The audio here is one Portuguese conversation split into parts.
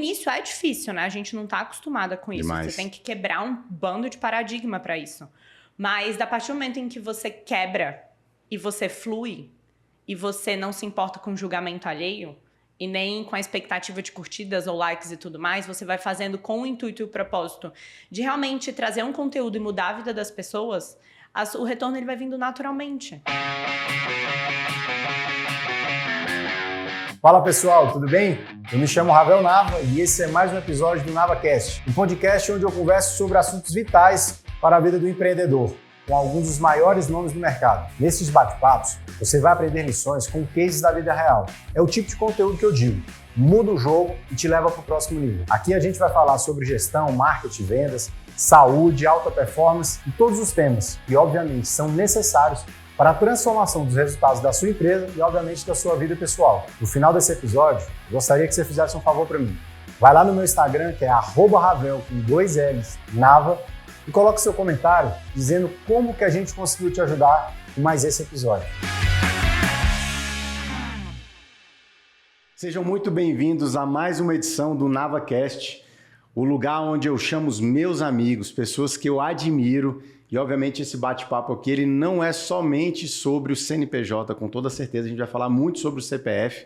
início é difícil, né? A gente não tá acostumada com isso. Demais. Você tem que quebrar um bando de paradigma para isso. Mas, a partir do momento em que você quebra e você flui, e você não se importa com o julgamento alheio, e nem com a expectativa de curtidas ou likes e tudo mais, você vai fazendo com o intuito e o propósito de realmente trazer um conteúdo e mudar a vida das pessoas, o retorno ele vai vindo naturalmente. Fala pessoal, tudo bem? Eu me chamo Ravel Nava e esse é mais um episódio do NavaCast, um podcast onde eu converso sobre assuntos vitais para a vida do empreendedor, com alguns dos maiores nomes do mercado. Nesses bate-papos, você vai aprender lições com cases da vida real. É o tipo de conteúdo que eu digo, muda o jogo e te leva para o próximo nível. Aqui a gente vai falar sobre gestão, marketing, vendas, saúde, alta performance e todos os temas que, obviamente, são necessários para a transformação dos resultados da sua empresa e, obviamente, da sua vida pessoal. No final desse episódio, eu gostaria que você fizesse um favor para mim. Vai lá no meu Instagram, que é @Ravel, com 2 L's, Nava, e coloque seu comentário dizendo como que a gente conseguiu te ajudar em mais esse episódio. Sejam muito bem-vindos a mais uma edição do NavaCast, o lugar onde eu chamo os meus amigos, pessoas que eu admiro, e obviamente esse bate-papo aqui ele não é somente sobre o CNPJ, com toda certeza a gente vai falar muito sobre o CPF,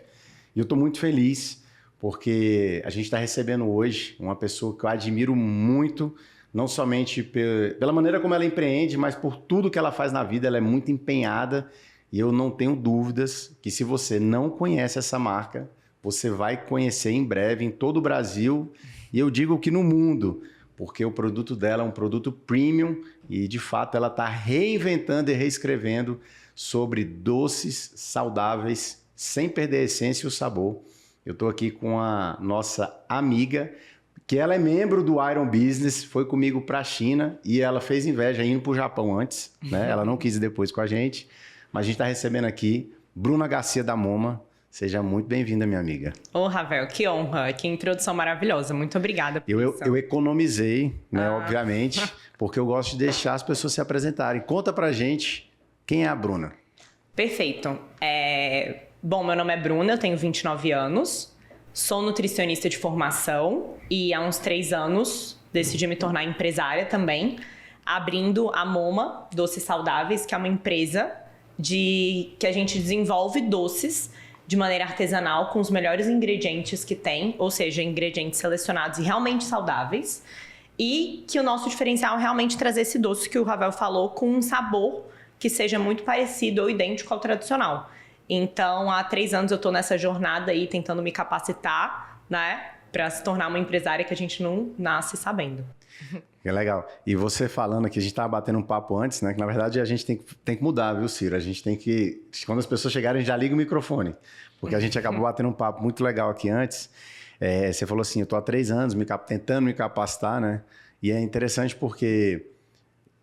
e eu estou muito feliz porque a gente está recebendo hoje uma pessoa que eu admiro muito, não somente pela maneira como ela empreende, mas por tudo que ela faz na vida. Ela é muito empenhada e eu não tenho dúvidas que se você não conhece essa marca, você vai conhecer em breve em todo o Brasil e eu digo que no mundo, porque o produto dela é um produto premium e de fato ela está reinventando e reescrevendo sobre doces saudáveis sem perder a essência e o sabor. Eu estou aqui com a nossa amiga, que ela é membro do Iron Business, foi comigo para a China e ela fez inveja indo para o Japão antes, né? Ela não quis ir depois com a gente, mas a gente está recebendo aqui Bruna Garcia da Moma. Seja muito bem-vinda, minha amiga. Ô, Ravel, que honra, que introdução maravilhosa. Muito obrigada por isso. Eu economizei, né, obviamente, porque eu gosto de deixar as pessoas se apresentarem. Conta pra gente quem é a Bruna. Perfeito. Bom, meu nome é Bruna, eu tenho 29 anos. Sou nutricionista de formação e há uns 3 anos decidi me tornar empresária também, abrindo a Moma Doces Saudáveis, que é uma empresa que a gente desenvolve doces de maneira artesanal com os melhores ingredientes que tem, ou seja, ingredientes selecionados e realmente saudáveis, e que o nosso diferencial é realmente trazer esse doce que o Ravel falou com um sabor que seja muito parecido ou idêntico ao tradicional. Então, há 3 anos eu estou nessa jornada aí, tentando me capacitar, né, para se tornar uma empresária que a gente não nasce sabendo. Que legal. E você falando aqui, a gente estava batendo um papo antes, né, que na verdade a gente tem que mudar, viu, Ciro? A gente tem que, quando as pessoas chegarem, já liga o microfone, porque a gente acabou batendo um papo muito legal aqui antes. Você falou assim, eu estou há 3 anos tentando me capacitar, né? E é interessante porque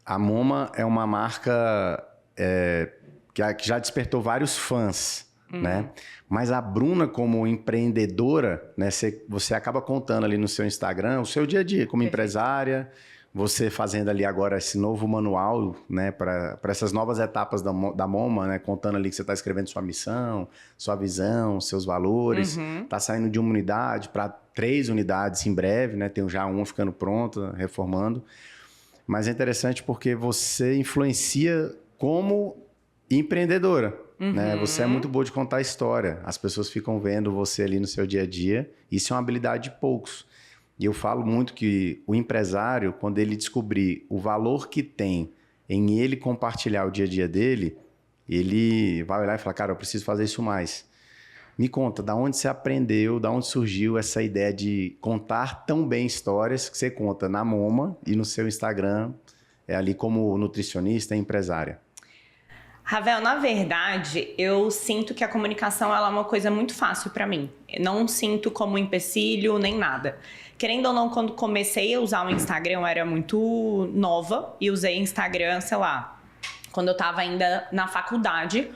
a Moma é uma marca que já despertou vários fãs, né? Mas a Bruna, como empreendedora, né, você acaba contando ali no seu Instagram o seu dia a dia como empresária, você fazendo ali agora esse novo manual, né, para essas novas etapas da Moma, né, contando ali que você está escrevendo sua missão, sua visão, seus valores, está saindo de 1 unidade para 3 unidades em breve, né? Tem já uma ficando pronta, reformando. Mas é interessante porque você influencia como empreendedora, né? Você é muito boa de contar história. As pessoas ficam vendo você ali no seu dia a dia. Isso é uma habilidade de poucos. E eu falo muito que o empresário, quando ele descobrir o valor que tem em ele compartilhar o dia a dia dele, ele vai olhar e falar, cara, eu preciso fazer isso mais. Me conta, da onde você aprendeu, da onde surgiu essa ideia de contar tão bem histórias que você conta na Moma e no seu Instagram, ali como nutricionista e empresária? Ravel, na verdade, eu sinto que a comunicação ela é uma coisa muito fácil para mim. Eu não sinto como empecilho nem nada. Querendo ou não, quando comecei a usar o Instagram, eu era muito nova e usei Instagram, sei lá, quando eu tava ainda na faculdade,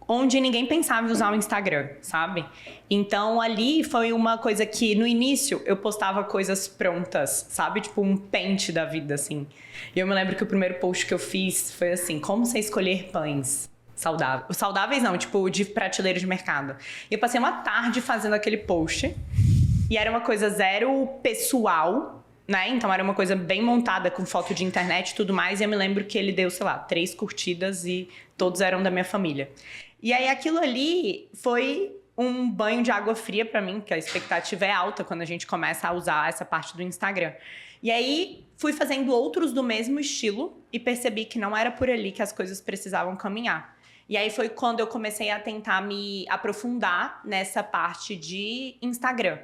onde ninguém pensava em usar o Instagram, sabe? Então, ali foi uma coisa que, no início, eu postava coisas prontas, sabe? Tipo um pente da vida, assim. E eu me lembro que o primeiro post que eu fiz foi assim, como você escolher pães saudáveis. Saudáveis não, tipo de prateleira de mercado. E eu passei uma tarde fazendo aquele post. E era uma coisa zero pessoal, né? Então era uma coisa bem montada com foto de internet e tudo mais. E eu me lembro que ele deu, sei lá, 3 curtidas e todos eram da minha família. E aí aquilo ali foi um banho de água fria pra mim, porque a expectativa é alta quando a gente começa a usar essa parte do Instagram. E aí fui fazendo outros do mesmo estilo e percebi que não era por ali que as coisas precisavam caminhar. E aí foi quando eu comecei a tentar me aprofundar nessa parte de Instagram.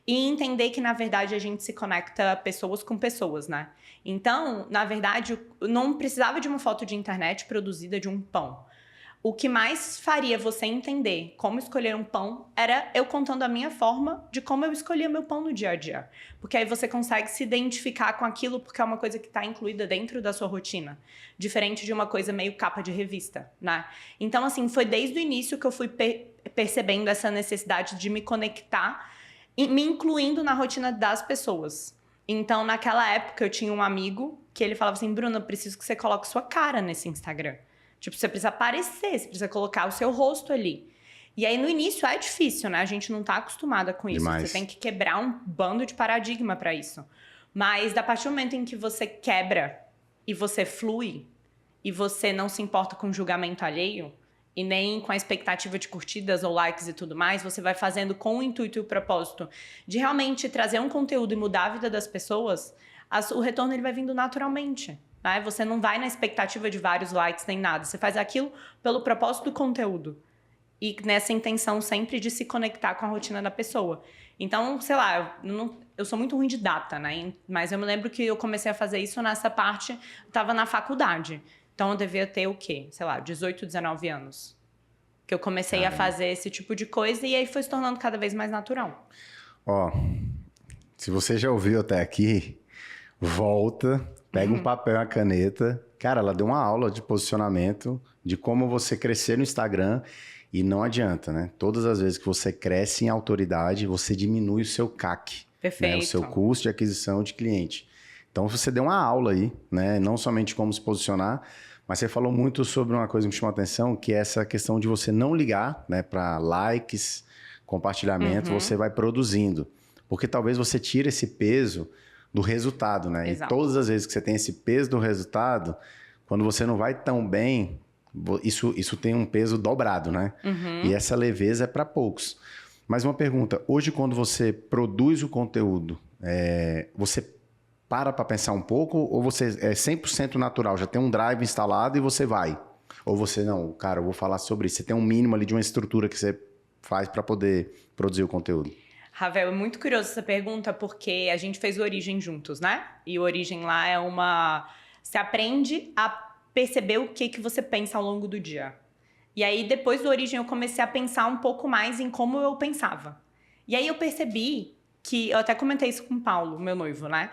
E entender que, na verdade, a gente se conecta pessoas com pessoas, né? Então, na verdade, eu não precisava de uma foto de internet produzida de um pão. O que mais faria você entender como escolher um pão era eu contando a minha forma de como eu escolhia meu pão no dia a dia. Porque aí você consegue se identificar com aquilo porque é uma coisa que está incluída dentro da sua rotina. Diferente de uma coisa meio capa de revista, né? Então, assim, foi desde o início que eu fui percebendo essa necessidade de me conectar e me incluindo na rotina das pessoas. Então, naquela época, eu tinha um amigo que ele falava assim, Bruna, eu preciso que você coloque sua cara nesse Instagram. Tipo, você precisa aparecer, você precisa colocar o seu rosto ali. E aí, no início, é difícil, né? A gente não tá acostumada com isso. Demais. Você tem que quebrar um bando de paradigma pra isso. Mas, a partir do momento em que você quebra e você flui, e você não se importa com o julgamento alheio, e nem com a expectativa de curtidas ou likes e tudo mais, você vai fazendo com o intuito e o propósito de realmente trazer um conteúdo e mudar a vida das pessoas, o retorno ele vai vindo naturalmente. Né? Você não vai na expectativa de vários likes nem nada. Você faz aquilo pelo propósito do conteúdo. E nessa intenção sempre de se conectar com a rotina da pessoa. Então, sei lá, eu sou muito ruim de data, né? Mas eu me lembro que eu comecei a fazer isso nessa parte, eu estava na faculdade. Então eu devia ter o quê? Sei lá, 18, 19 anos. Que eu comecei a fazer esse tipo de coisa e aí foi se tornando cada vez mais natural. Ó, se você já ouviu até aqui, volta... Pega um papel e uma caneta. Cara, ela deu uma aula de posicionamento, de como você crescer no Instagram e não adianta, né? Todas as vezes que você cresce em autoridade, você diminui o seu CAC. Perfeito. Né? O seu custo de aquisição de cliente. Então, você deu uma aula aí, né? Não somente como se posicionar, mas você falou muito sobre uma coisa que me chamou a atenção, que é essa questão de você não ligar, né, para likes, compartilhamento, você vai produzindo. Porque talvez você tire esse peso do resultado, né? Exato. E todas as vezes que você tem esse peso do resultado, quando você não vai tão bem, isso tem um peso dobrado, né? E essa leveza é para poucos. Mas uma pergunta, hoje quando você produz o conteúdo, você para pensar um pouco ou você é 100% natural, já tem um drive instalado e você vai? Ou você, não, cara, eu vou falar sobre isso. Você tem um mínimo ali de uma estrutura que você faz para poder produzir o conteúdo? Ravel, é muito curioso essa pergunta, porque a gente fez o Origem juntos, né? E o Origem lá é uma... Você aprende a perceber o que você pensa ao longo do dia. E aí, depois do Origem, eu comecei a pensar um pouco mais em como eu pensava. E aí, eu percebi que... Eu até comentei isso com o Paulo, meu noivo, né?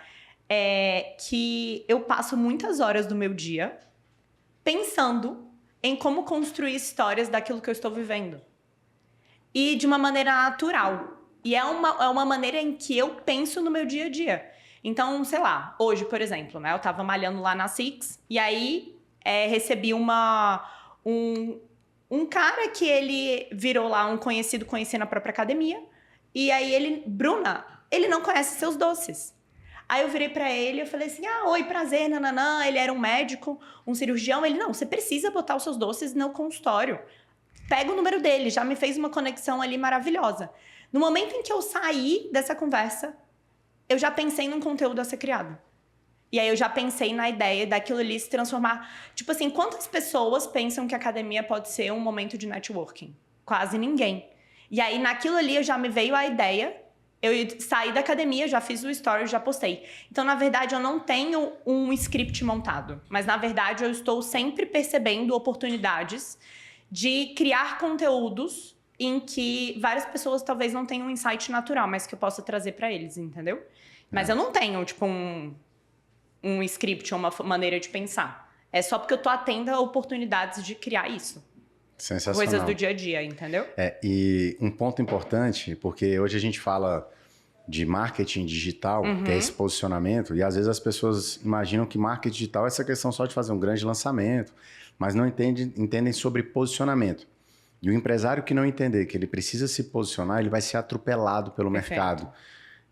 Que eu passo muitas horas do meu dia pensando em como construir histórias daquilo que eu estou vivendo. E de uma maneira natural. E é uma maneira em que eu penso no meu dia a dia. Então, sei lá, hoje, por exemplo, né? Eu tava malhando lá na Six e aí recebi um cara que ele virou lá um conhecido, conheci na própria academia. E aí Bruna, ele não conhece seus doces. Aí eu virei pra ele e eu falei assim, oi, prazer, nananã. Ele era um médico, um cirurgião. Ele, não, você precisa botar os seus doces no consultório. Pega o número dele, já me fez uma conexão ali maravilhosa. No momento em que eu saí dessa conversa, eu já pensei num conteúdo a ser criado. E aí eu já pensei na ideia daquilo ali se transformar... Tipo assim, quantas pessoas pensam que a academia pode ser um momento de networking? Quase ninguém. E aí naquilo ali já me veio a ideia, eu saí da academia, já fiz o story, já postei. Então, na verdade, eu não tenho um script montado. Mas, na verdade, eu estou sempre percebendo oportunidades de criar conteúdos em que várias pessoas talvez não tenham um insight natural, mas que eu possa trazer para eles, entendeu? Mas eu não tenho, tipo, um script ou uma maneira de pensar. É só porque eu tô atenta a oportunidades de criar isso. Sensacional. Coisas do dia a dia, entendeu? E um ponto importante, porque hoje a gente fala de marketing digital, que é esse posicionamento, e às vezes as pessoas imaginam que marketing digital é essa questão só de fazer um grande lançamento, mas não entendem sobre posicionamento. E o empresário que não entender que ele precisa se posicionar, ele vai ser atropelado pelo mercado.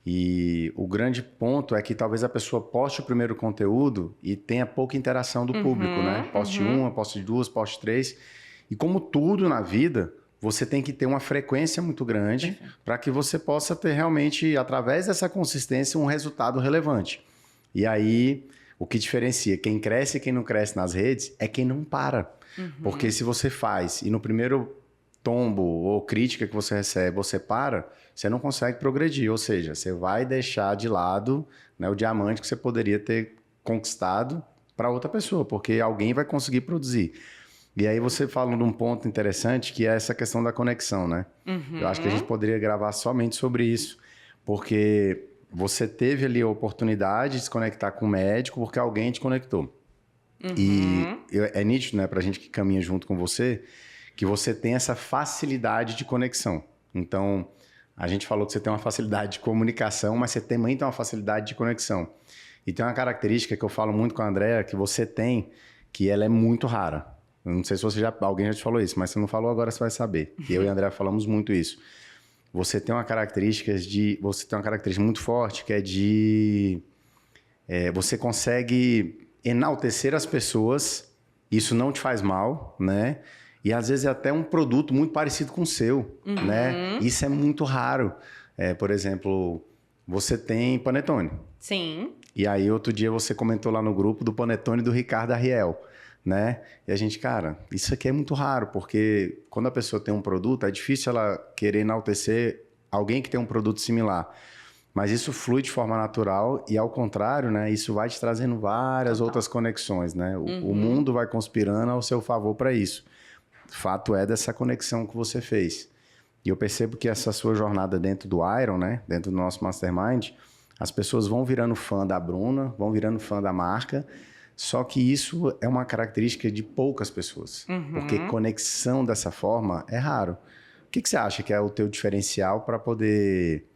E o grande ponto é que talvez a pessoa poste o primeiro conteúdo e tenha pouca interação do público, né? Poste uma, poste duas, poste três. E como tudo na vida, você tem que ter uma frequência muito grande para que você possa ter realmente, através dessa consistência, um resultado relevante. E aí, o que diferencia quem cresce e quem não cresce nas redes é quem não para. Porque se você faz e no primeiro tombo ou crítica que você recebe, você para, você não consegue progredir. Ou seja, você vai deixar de lado, né, o diamante que você poderia ter conquistado para outra pessoa, porque alguém vai conseguir produzir. E aí você fala de um ponto interessante, que é essa questão da conexão, né? Eu acho que a gente poderia gravar somente sobre isso, porque você teve ali a oportunidade de se conectar com o médico porque alguém te conectou. E é nítido, né, pra gente que caminha junto com você, que você tem essa facilidade de conexão. Então, a gente falou que você tem uma facilidade de comunicação, mas você também tem uma facilidade de conexão. E tem uma característica que eu falo muito com a Andrea, que você tem, que ela é muito rara. Eu não sei se alguém já te falou isso, mas se não falou, agora você vai saber. E eu e a Andrea falamos muito isso. Você tem uma característica muito forte, que é de... você consegue enaltecer as pessoas, isso não te faz mal, né? E às vezes é até um produto muito parecido com o seu, né? Isso é muito raro. Por exemplo, você tem panetone. Sim. E aí outro dia você comentou lá no grupo do panetone do Ricardo Arriel, né? E a gente, cara, isso aqui é muito raro, porque quando a pessoa tem um produto, é difícil ela querer enaltecer alguém que tem um produto similar. Mas isso flui de forma natural e, ao contrário, né, isso vai te trazendo várias outras conexões, né? O mundo vai conspirando ao seu favor para isso. Fato é dessa conexão que você fez. E eu percebo que essa sua jornada dentro do Iron, né, dentro do nosso Mastermind, as pessoas vão virando fã da Bruna, vão virando fã da marca, só que isso é uma característica de poucas pessoas. Porque conexão dessa forma é raro. O que você acha que é o teu diferencial para poder...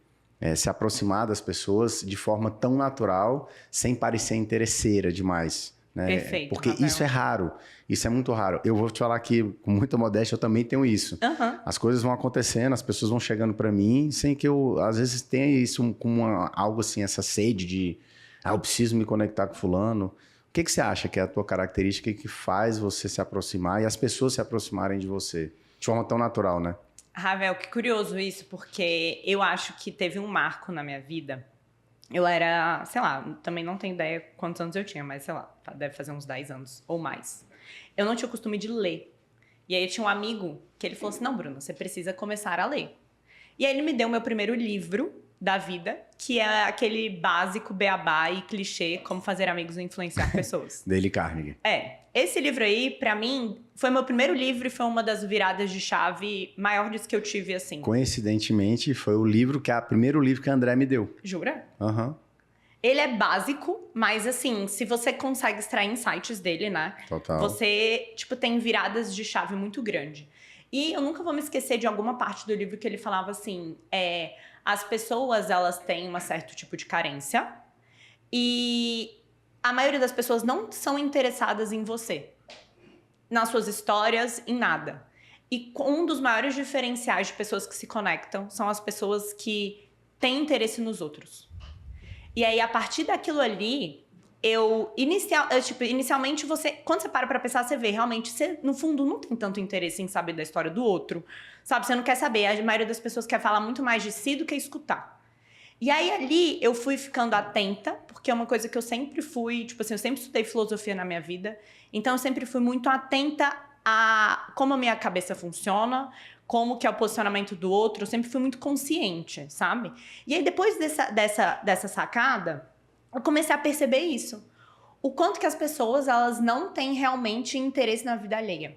se aproximar das pessoas de forma tão natural, sem parecer interesseira demais, né? Perfeito, porque Rafael. isso é raro, isso é muito raro. Eu vou te falar que, com muita modéstia, eu também tenho isso. As coisas vão acontecendo, as pessoas vão chegando para mim, sem que eu, às vezes, tenha isso como algo assim, essa sede de, eu preciso me conectar com fulano. O que você acha que é a tua característica que faz você se aproximar e as pessoas se aproximarem de você? De forma tão natural, né? Ravel, que curioso isso, porque eu acho que teve um marco na minha vida. Eu era, sei lá, também não tenho ideia quantos anos eu tinha, mas sei lá, deve fazer uns 10 anos ou mais. Eu não tinha o costume de ler. E aí eu tinha um amigo que ele falou assim, não, Bruno, você precisa começar a ler. E aí ele me deu o meu primeiro livro da vida, que é aquele básico beabá e clichê, como fazer amigos e influenciar pessoas. Dale Carnegie. Esse livro aí, pra mim, foi meu primeiro livro e foi uma das viradas de chave maiores que eu tive, assim. Coincidentemente, foi o primeiro livro que a André me deu. Jura? Ele é básico, mas assim, se você consegue extrair insights dele, né? Total. Você, tem viradas de chave muito grande. E eu nunca vou me esquecer de alguma parte do livro que ele falava assim, as pessoas, elas têm um certo tipo de carência e a maioria das pessoas não são interessadas em você, nas suas histórias, em nada. E um dos maiores diferenciais de pessoas que se conectam são as pessoas que têm interesse nos outros. E aí, a partir daquilo ali, inicialmente, quando você para pra pensar, você vê, realmente, você, no fundo, não tem tanto interesse em saber da história do outro, sabe? Você não quer saber. A maioria das pessoas quer falar muito mais de si do que escutar. E aí, ali, eu fui ficando atenta, porque é uma coisa que eu sempre fui, eu sempre estudei filosofia na minha vida, então eu sempre fui muito atenta a como a minha cabeça funciona, como que é o posicionamento do outro, eu sempre fui muito consciente, sabe? E aí, depois dessa sacada, eu comecei a perceber isso. O quanto que as pessoas, elas não têm realmente interesse na vida alheia.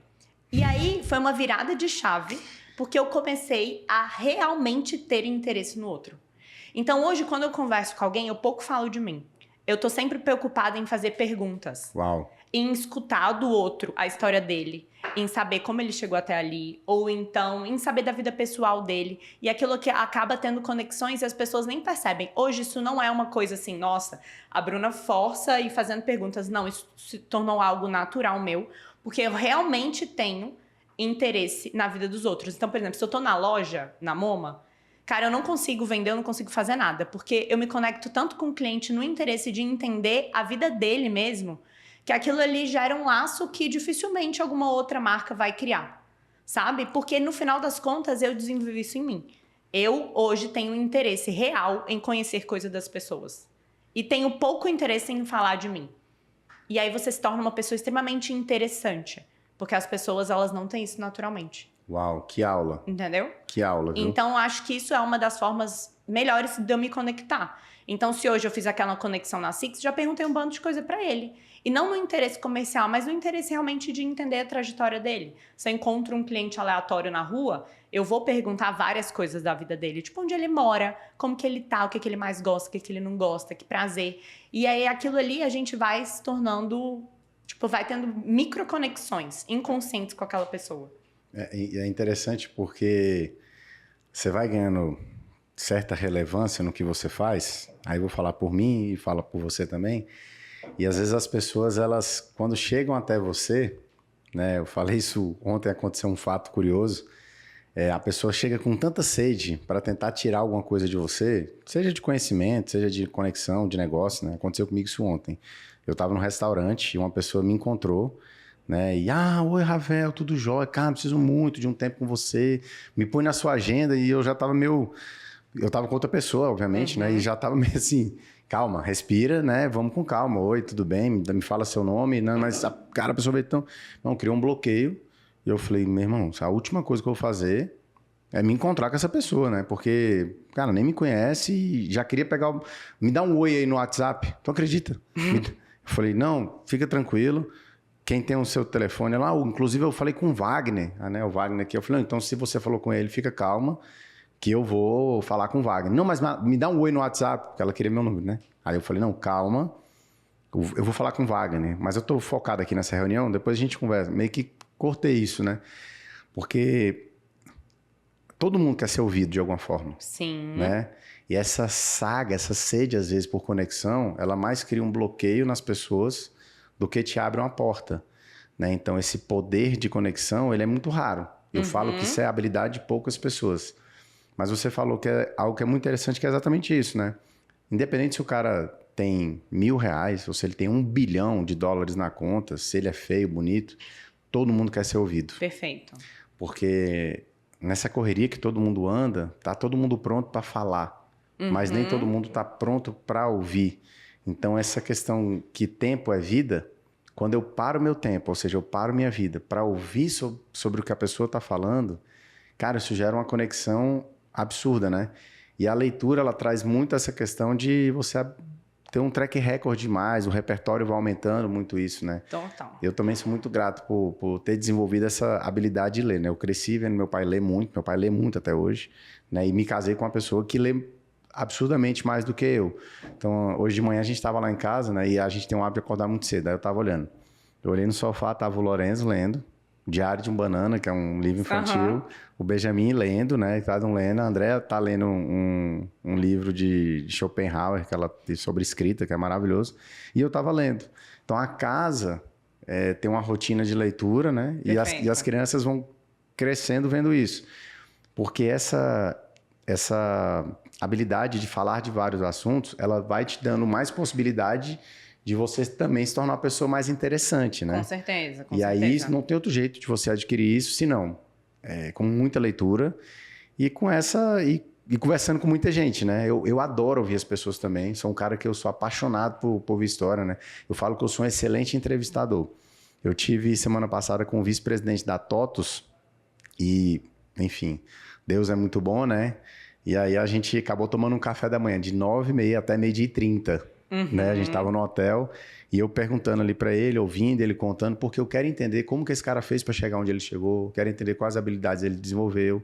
E aí, foi uma virada de chave, porque eu comecei a realmente ter interesse no outro. Então, hoje, quando eu converso com alguém, eu pouco falo de mim. Eu tô sempre preocupada em fazer perguntas. Uau. Em escutar do outro a história dele, em saber como ele chegou até ali, ou então em saber da vida pessoal dele. E aquilo que acaba tendo conexões e as pessoas nem percebem. Hoje isso não é uma coisa assim, nossa, a Bruna força e fazendo perguntas. Não, isso se tornou algo natural meu, porque eu realmente tenho interesse na vida dos outros. Então, por exemplo, se eu tô na loja, na MoMA, cara, eu não consigo vender, eu não consigo fazer nada, porque eu me conecto tanto com o cliente no interesse de entender a vida dele mesmo, que aquilo ali gera um laço que dificilmente alguma outra marca vai criar, sabe? Porque no final das contas eu desenvolvi isso em mim. Eu hoje tenho um interesse real em conhecer coisas das pessoas e tenho pouco interesse em falar de mim. E aí você se torna uma pessoa extremamente interessante, porque as pessoas elas não têm isso naturalmente. Uau, que aula. Entendeu? Que aula, viu? Então, acho que isso é uma das formas melhores de eu me conectar. Então, se hoje eu fiz aquela conexão na Six, já perguntei um bando de coisa pra ele. E não no interesse comercial, mas no interesse realmente de entender a trajetória dele. Se eu encontro um cliente aleatório na rua, eu vou perguntar várias coisas da vida dele. Tipo, onde ele mora, como que ele tá, o que ele mais gosta, o que ele não gosta, que prazer. E aí, aquilo ali, a gente vai se tornando... Tipo, vai tendo microconexões inconscientes com aquela pessoa. É interessante porque você vai ganhando certa relevância no que você faz, aí eu vou falar por mim e falo por você também, e às vezes as pessoas, elas, quando chegam até você, né, eu falei isso ontem, aconteceu um fato curioso, a pessoa chega com tanta sede para tentar tirar alguma coisa de você, seja de conhecimento, seja de conexão, de negócio, né, aconteceu comigo isso ontem. Eu estava num restaurante e uma pessoa me encontrou, né? E, oi, Ravel, tudo jóia? Cara, preciso muito de um tempo com você. Me põe na sua agenda. E eu já tava meio... Eu tava com outra pessoa, obviamente, né? E já tava meio assim, calma, respira, né? Vamos com calma. Oi, tudo bem? Me fala seu nome. Não, mas, cara, a pessoa veio tão... Não, criou um bloqueio. E eu falei, meu irmão, a última coisa que eu vou fazer é me encontrar com essa pessoa, né? Porque, cara, nem me conhece e já queria pegar... Me dá um oi aí no WhatsApp. Tu acredita? Eu falei, não, fica tranquilo. Quem tem o seu telefone lá, inclusive eu falei com o Wagner, né? O Wagner aqui, eu falei, não, então se você falou com ele, fica calma, que eu vou falar com o Wagner. Não, mas me dá um oi no WhatsApp, porque ela queria meu número, né? Aí eu falei, não, calma, eu vou falar com o Wagner, mas eu tô focado aqui nessa reunião, depois a gente conversa. Meio que cortei isso, né? Porque todo mundo quer ser ouvido de alguma forma. Sim. Né? E essa saga, essa sede, às vezes, por conexão, ela mais cria um bloqueio nas pessoas do que te abre uma porta, né? Então, esse poder de conexão, ele é muito raro. Eu falo que isso é a habilidade de poucas pessoas. Mas você falou que é algo que é muito interessante, que é exatamente isso, né? Independente se o cara tem R$1.000 ou se ele tem $1 bilhão na conta, se ele é feio, bonito, todo mundo quer ser ouvido. Perfeito. Porque nessa correria que todo mundo anda, tá todo mundo pronto para falar, mas nem todo mundo tá pronto para ouvir. Então, essa questão que tempo é vida, quando eu paro meu tempo, ou seja, eu paro minha vida para ouvir sobre o que a pessoa está falando, cara, isso gera uma conexão absurda, né? E a leitura, ela traz muito essa questão de você ter um track record demais, o repertório vai aumentando muito isso, né? Total. Eu também sou muito grato por ter desenvolvido essa habilidade de ler, né? Eu cresci vendo meu pai lê muito até hoje, né? E me casei com uma pessoa que lê absurdamente mais do que eu. Então, hoje de manhã a gente estava lá em casa, né? E a gente tem um hábito de acordar muito cedo. Aí eu estava olhando. Eu olhei no sofá, tava o Lorenzo lendo Diário de um Banana, que é um livro infantil. O Benjamin lendo, né? Tá lendo. A Andrea tá lendo um livro de Schopenhauer, que ela sobre escrita, que é maravilhoso. E eu tava lendo. Então, a casa tem uma rotina de leitura, né? E as crianças vão crescendo vendo isso. Porque essa habilidade de falar de vários assuntos, ela vai te dando mais possibilidade de você também se tornar uma pessoa mais interessante, né? Com certeza, com certeza. Aí não tem outro jeito de você adquirir isso, senão com muita leitura e com e conversando com muita gente, né? Eu adoro ouvir as pessoas também, sou um cara que eu sou apaixonado por ouvir história, né? Eu falo que eu sou um excelente entrevistador. Eu tive semana passada com o vice-presidente da TOTUS e, enfim, Deus é muito bom, né? E aí a gente acabou tomando um café da manhã de 9h30 até 12h30, né? A gente estava no hotel e eu perguntando ali para ele, ouvindo, ele contando, porque eu quero entender como que esse cara fez para chegar onde ele chegou, quero entender quais habilidades ele desenvolveu,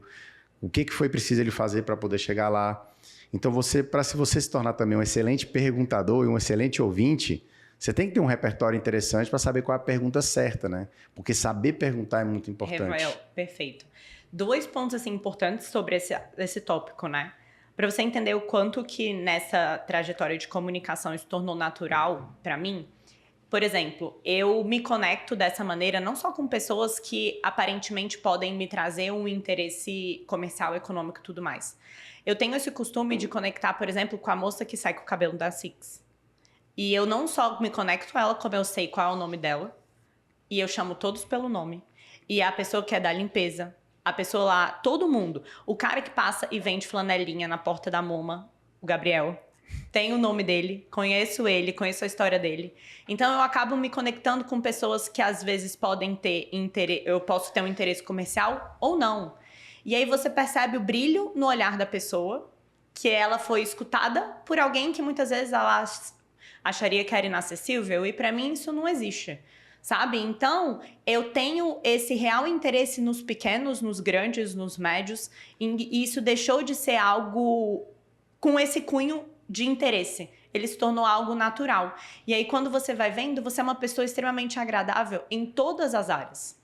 o que foi preciso ele fazer para poder chegar lá. Então, se você se tornar também um excelente perguntador e um excelente ouvinte, você tem que ter um repertório interessante para saber qual é a pergunta certa, né? Porque saber perguntar é muito importante. Rafael, perfeito. 2 pontos assim, importantes sobre esse tópico, né? Para você entender o quanto que nessa trajetória de comunicação isso tornou natural para mim, Por exemplo, eu me conecto dessa maneira não só com pessoas que aparentemente podem me trazer um interesse comercial, econômico e tudo mais. Eu tenho esse costume de conectar, por exemplo, com a moça que sai com o cabelo da Six. E eu não só me conecto com ela, como eu sei qual é o nome dela. E eu chamo todos pelo nome. E a pessoa que é da limpeza, a pessoa lá, todo mundo. O cara que passa e vende flanelinha na porta da MoMA, o Gabriel. Tenho o nome dele, conheço ele, conheço a história dele. Então eu acabo me conectando com pessoas que às vezes podem ter interesse, eu posso ter um interesse comercial ou não. E aí você percebe o brilho no olhar da pessoa, que ela foi escutada por alguém que muitas vezes ela acharia que era inacessível, e pra mim isso não existe. Sabe? Então, eu tenho esse real interesse nos pequenos, nos grandes, nos médios, e isso deixou de ser algo com esse cunho de interesse. Ele se tornou algo natural. E aí, quando você vai vendo, você é uma pessoa extremamente agradável em todas as áreas.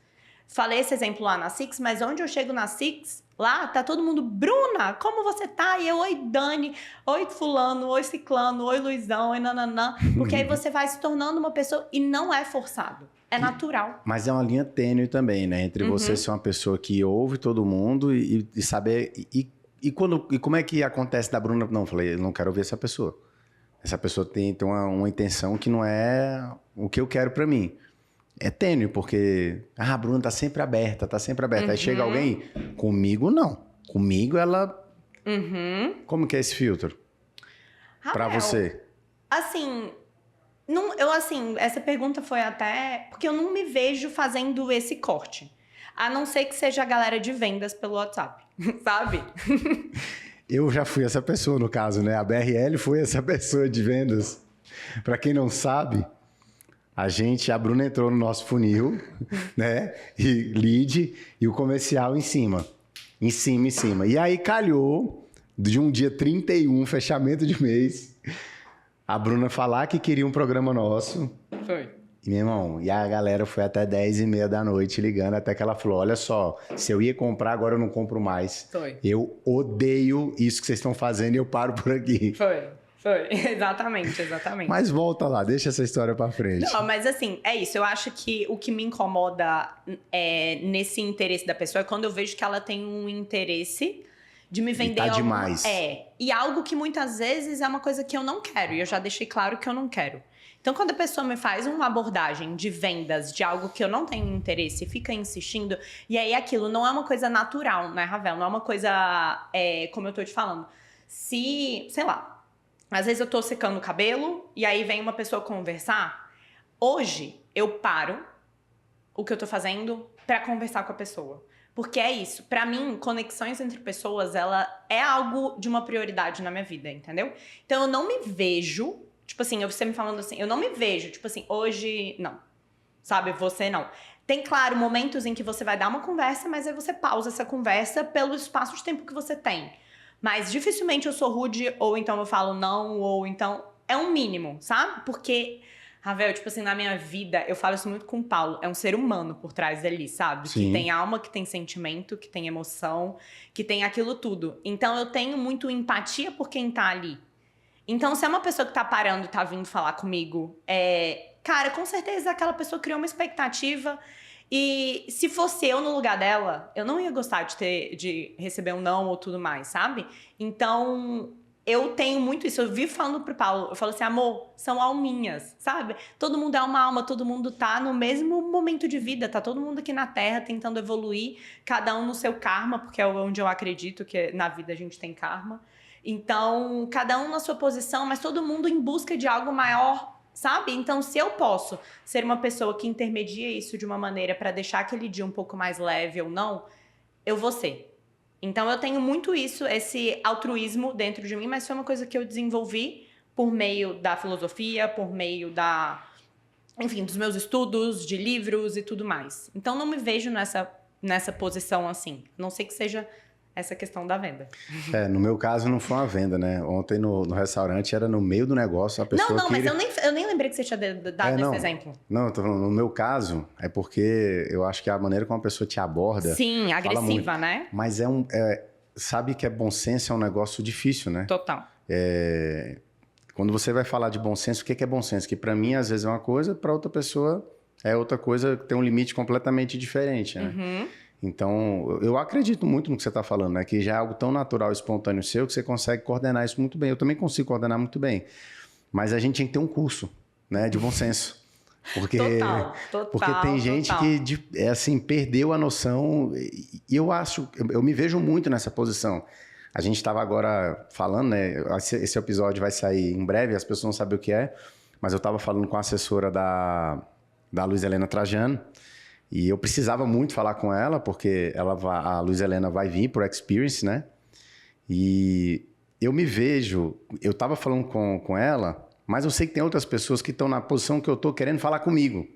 Falei esse exemplo lá na Six, mas onde eu chego na Six, lá tá todo mundo, Bruna, como você tá? E eu, oi Dani, oi fulano, oi ciclano, oi Luizão, oi nananã. Porque aí você vai se tornando uma pessoa e não é forçado, é natural. Mas é uma linha tênue também, né? Entre você ser uma pessoa que ouve todo mundo e saber... E como é que acontece da Bruna? Não, falei, eu não quero ouvir essa pessoa. Essa pessoa tem uma intenção que não é o que eu quero pra mim. É tênue, porque a Bruna tá sempre aberta, tá sempre aberta. Aí chega alguém, comigo não. Comigo ela... Como que é esse filtro? Rafael, pra você? Assim, essa pergunta foi até... Porque eu não me vejo fazendo esse corte. A não ser que seja a galera de vendas pelo WhatsApp, sabe? Eu já fui essa pessoa, no caso, né? A BRL foi essa pessoa de vendas. Pra quem não sabe... A Bruna entrou no nosso funil, né? E lead e o comercial em cima. Em cima. E aí calhou de um dia 31, fechamento de mês, a Bruna falar que queria um programa nosso. Foi. E, meu irmão, e a galera foi até 10h30 da noite ligando, até que ela falou, olha só, se eu ia comprar, agora eu não compro mais. Foi. Eu odeio isso que vocês estão fazendo e eu paro por aqui. Foi, exatamente. Mas volta lá, deixa essa história pra frente. Não, mas assim, é isso. Eu acho que o que me incomoda nesse interesse da pessoa é quando eu vejo que ela tem um interesse de me vender algo. Demais. E algo que muitas vezes é uma coisa que eu não quero. E eu já deixei claro que eu não quero. Então, quando a pessoa me faz uma abordagem de vendas de algo que eu não tenho interesse e fica insistindo, e aí aquilo não é uma coisa natural, né, Ravel? Não é uma coisa, como eu tô te falando. Sei lá, às vezes eu tô secando o cabelo e aí vem uma pessoa conversar. Hoje, eu paro o que eu tô fazendo pra conversar com a pessoa. Porque é isso. Pra mim, conexões entre pessoas, ela é algo de uma prioridade na minha vida, entendeu? Então, eu não me vejo, tipo assim, você me falando assim, eu não me vejo, tipo assim, hoje, não. Sabe, você não. Tem, claro, momentos em que você vai dar uma conversa, mas aí você pausa essa conversa pelo espaço de tempo que você tem. Mas dificilmente eu sou rude, ou então eu falo não, ou então... É um mínimo, sabe? Porque, Ravel, tipo assim, na minha vida, eu falo isso muito com o Paulo, é um ser humano por trás dali, sabe? Sim. Que tem alma, que tem sentimento, que tem emoção, que tem aquilo tudo. Então eu tenho muito empatia por quem tá ali. Então, se é uma pessoa que tá parando e tá vindo falar comigo, cara, com certeza aquela pessoa criou uma expectativa... E se fosse eu no lugar dela, eu não ia gostar de receber um não ou tudo mais, sabe? Então, eu tenho muito isso. Eu vivo falando pro Paulo, eu falo assim, amor, são alminhas, sabe? Todo mundo é uma alma, todo mundo tá no mesmo momento de vida, tá todo mundo aqui na Terra tentando evoluir, cada um no seu karma, porque é onde eu acredito que na vida a gente tem karma. Então, cada um na sua posição, mas todo mundo em busca de algo maior, sabe? Então, se eu posso ser uma pessoa que intermedia isso de uma maneira para deixar aquele dia um pouco mais leve ou não, eu vou ser. Então, eu tenho muito isso, esse altruísmo dentro de mim, mas foi uma coisa que eu desenvolvi por meio da filosofia, por meio enfim, dos meus estudos, de livros e tudo mais. Então, não me vejo nessa posição assim. Não sei que seja essa questão da venda. No meu caso não foi uma venda, né? Ontem no restaurante era no meio do negócio, a pessoa Não, queria... mas eu nem lembrei que você tinha dado esse exemplo. Não, eu tô falando, no meu caso, é porque eu acho que a maneira como a pessoa te aborda... Sim, agressiva, né? Mas sabe que é bom senso, é um negócio difícil, né? Total. quando você vai falar de bom senso, o que é bom senso? Que para mim, às vezes, é uma coisa, para outra pessoa é outra coisa, tem um limite completamente diferente, né? Então, eu acredito muito no que você está falando, né? Que já é algo tão natural e espontâneo seu que você consegue coordenar isso muito bem. Eu também consigo coordenar muito bem. Mas a gente tem que ter um curso, né? De bom senso. Porque tem gente que, assim, perdeu a noção. E eu me vejo muito nessa posição. A gente estava agora falando, né? Esse episódio vai sair em breve, as pessoas não sabem o que é, mas eu estava falando com a assessora da Luiza Helena Trajano, e eu precisava muito falar com ela, porque a Luiza Helena vai vir para o Experience, né? E eu me vejo, eu estava falando com ela, mas eu sei que tem outras pessoas que estão na posição que eu estou querendo falar comigo.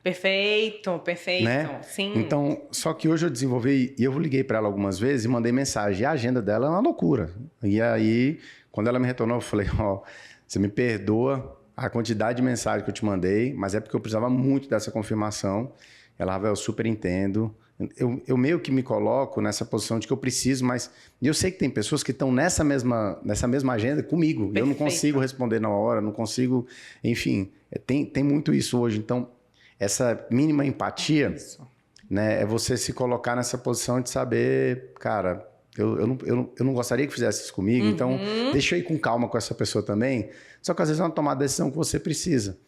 Perfeito, né? Sim. Então, só que hoje eu desenvolvi, e eu liguei para ela algumas vezes e mandei mensagem, e a agenda dela é uma loucura. E aí, quando ela me retornou, eu falei, você me perdoa a quantidade de mensagem que eu te mandei, mas é porque eu precisava muito dessa confirmação. Ela, eu super entendo. Eu meio que me coloco nessa posição de que eu preciso, mas eu sei que tem pessoas que estão nessa mesma agenda comigo. Perfeito. Eu não consigo responder na hora, não consigo... Enfim, tem muito isso hoje. Então, essa mínima empatia, né, é você se colocar nessa posição de saber, cara, eu não gostaria que fizesse isso comigo, então deixa eu ir com calma com essa pessoa também. Só que às vezes é uma tomada de decisão que você precisa.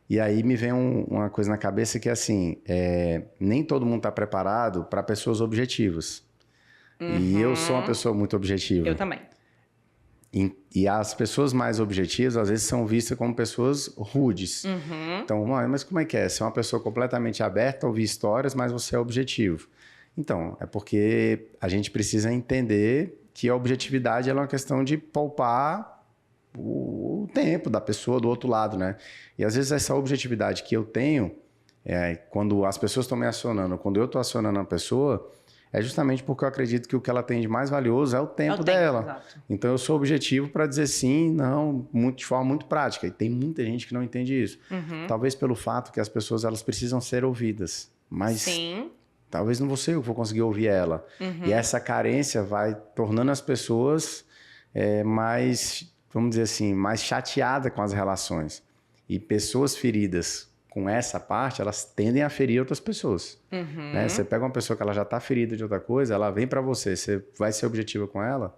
E aí me vem uma coisa na cabeça que é assim, nem todo mundo está preparado para pessoas objetivas. E eu sou uma pessoa muito objetiva. Eu também. E as pessoas mais objetivas, às vezes, são vistas como pessoas rudes. Então, mas como é que é? Você é uma pessoa completamente aberta a ouvir histórias, mas você é objetivo. Então, é porque a gente precisa entender que a objetividade é uma questão de poupar o tempo da pessoa do outro lado, né? E às vezes essa objetividade que eu tenho, quando as pessoas estão me acionando, quando eu estou acionando a pessoa, é justamente porque eu acredito que o que ela tem de mais valioso é o tempo dela. Exato. Então eu sou objetivo para dizer sim, não, de forma muito prática. E tem muita gente que não entende isso. Talvez pelo fato que as pessoas elas precisam ser ouvidas. Mas talvez não vou ser eu que vou conseguir ouvir ela. E essa carência vai tornando as pessoas mais, vamos dizer assim, mais chateadas com as relações. E pessoas feridas com essa parte, elas tendem a ferir outras pessoas. Né? Você pega uma pessoa que ela já está ferida de outra coisa, ela vem para você, você vai ser objetiva com ela,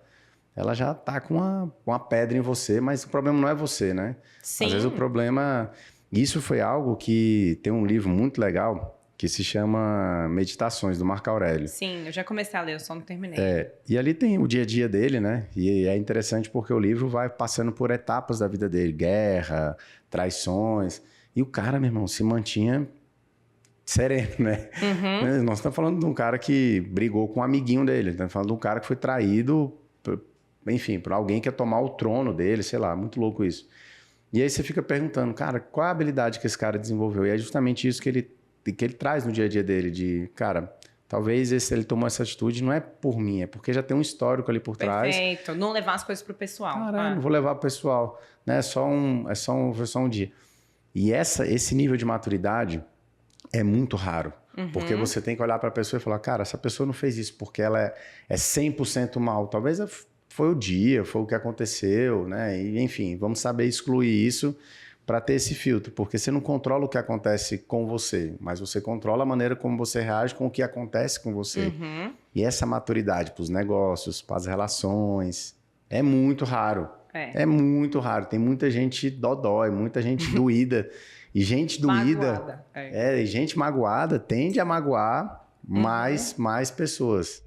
ela já está com uma pedra em você, mas o problema não é você, né? Sim. Às vezes o problema... Isso foi algo que tem um livro muito legal que se chama Meditações, do Marco Aurélio. Sim, eu já comecei a ler, eu só não terminei. E ali tem o dia a dia dele, né? E é interessante porque o livro vai passando por etapas da vida dele, guerra, traições... E o cara, meu irmão, se mantinha sereno, né? Nós estamos falando de um cara que brigou com um amiguinho dele. Estamos falando de um cara que foi traído, enfim, por alguém que ia tomar o trono dele, sei lá, muito louco isso. E aí você fica perguntando, cara, qual a habilidade que esse cara desenvolveu? E é justamente isso que ele traz no dia a dia dele, de, cara, talvez ele tomou essa atitude não é por mim, é porque já tem um histórico ali por trás. Perfeito, não levar as coisas pro pessoal. Caralho, não vou levar pro pessoal, né? Foi só um dia. E esse nível de maturidade é muito raro. Porque você tem que olhar para a pessoa e falar, cara, essa pessoa não fez isso porque ela é 100% mal. Talvez foi o dia, foi o que aconteceu, né? E, enfim, vamos saber excluir isso para ter esse filtro. Porque você não controla o que acontece com você, mas você controla a maneira como você reage com o que acontece com você. E essa maturidade para os negócios, para as relações, é muito raro. É muito raro. Tem muita gente dodói, muita gente doída. E gente doída... E gente magoada tende a magoar mais pessoas.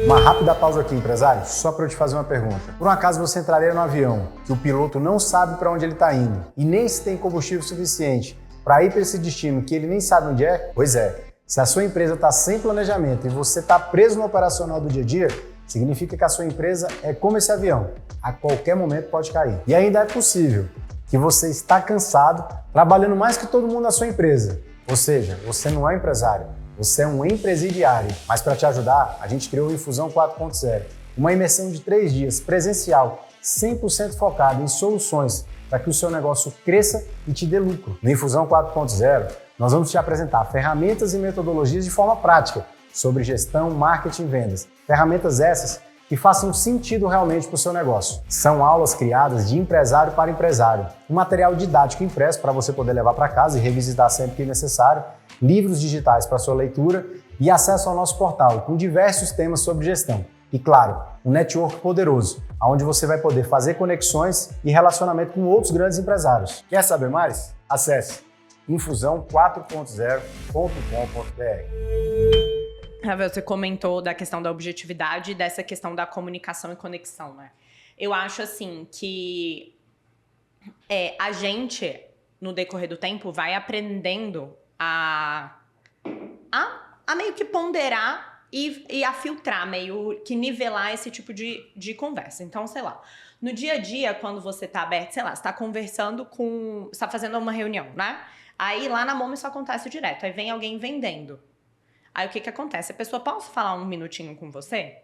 Uma rápida pausa aqui, empresário, só para eu te fazer uma pergunta. Por um acaso você entraria no avião que o piloto não sabe para onde ele está indo e nem se tem combustível suficiente para ir para esse destino que ele nem sabe onde é? Pois é. Se a sua empresa está sem planejamento e você está preso no operacional do dia a dia, significa que a sua empresa é como esse avião. A qualquer momento pode cair. E ainda é possível que você está cansado, trabalhando mais que todo mundo na sua empresa. Ou seja, você não é empresário, você é um empresidiário. Mas para te ajudar, a gente criou o Infusão 4.0, uma imersão de 3 dias, presencial, 100% focada em soluções para que o seu negócio cresça e te dê lucro. No Infusão 4.0, nós vamos te apresentar ferramentas e metodologias de forma prática sobre gestão, marketing e vendas. Ferramentas essas que façam sentido realmente para o seu negócio. São aulas criadas de empresário para empresário, um material didático impresso para você poder levar para casa e revisitar sempre que necessário, livros digitais para sua leitura e acesso ao nosso portal com diversos temas sobre gestão. E claro, um network poderoso, onde você vai poder fazer conexões e relacionamento com outros grandes empresários. Quer saber mais? Acesse infusão4.0.com.br. Ravel, você comentou da questão da objetividade e dessa questão da comunicação e conexão, né? Eu acho, assim, que a gente, no decorrer do tempo, vai aprendendo a meio que ponderar e a filtrar, meio que nivelar esse tipo de conversa. Então, sei lá, no dia a dia, quando você tá aberto, sei lá, você tá conversando você tá fazendo uma reunião, né? Aí lá na Momo isso acontece direto, aí vem alguém vendendo. Aí o que acontece? A pessoa, posso falar um minutinho com você?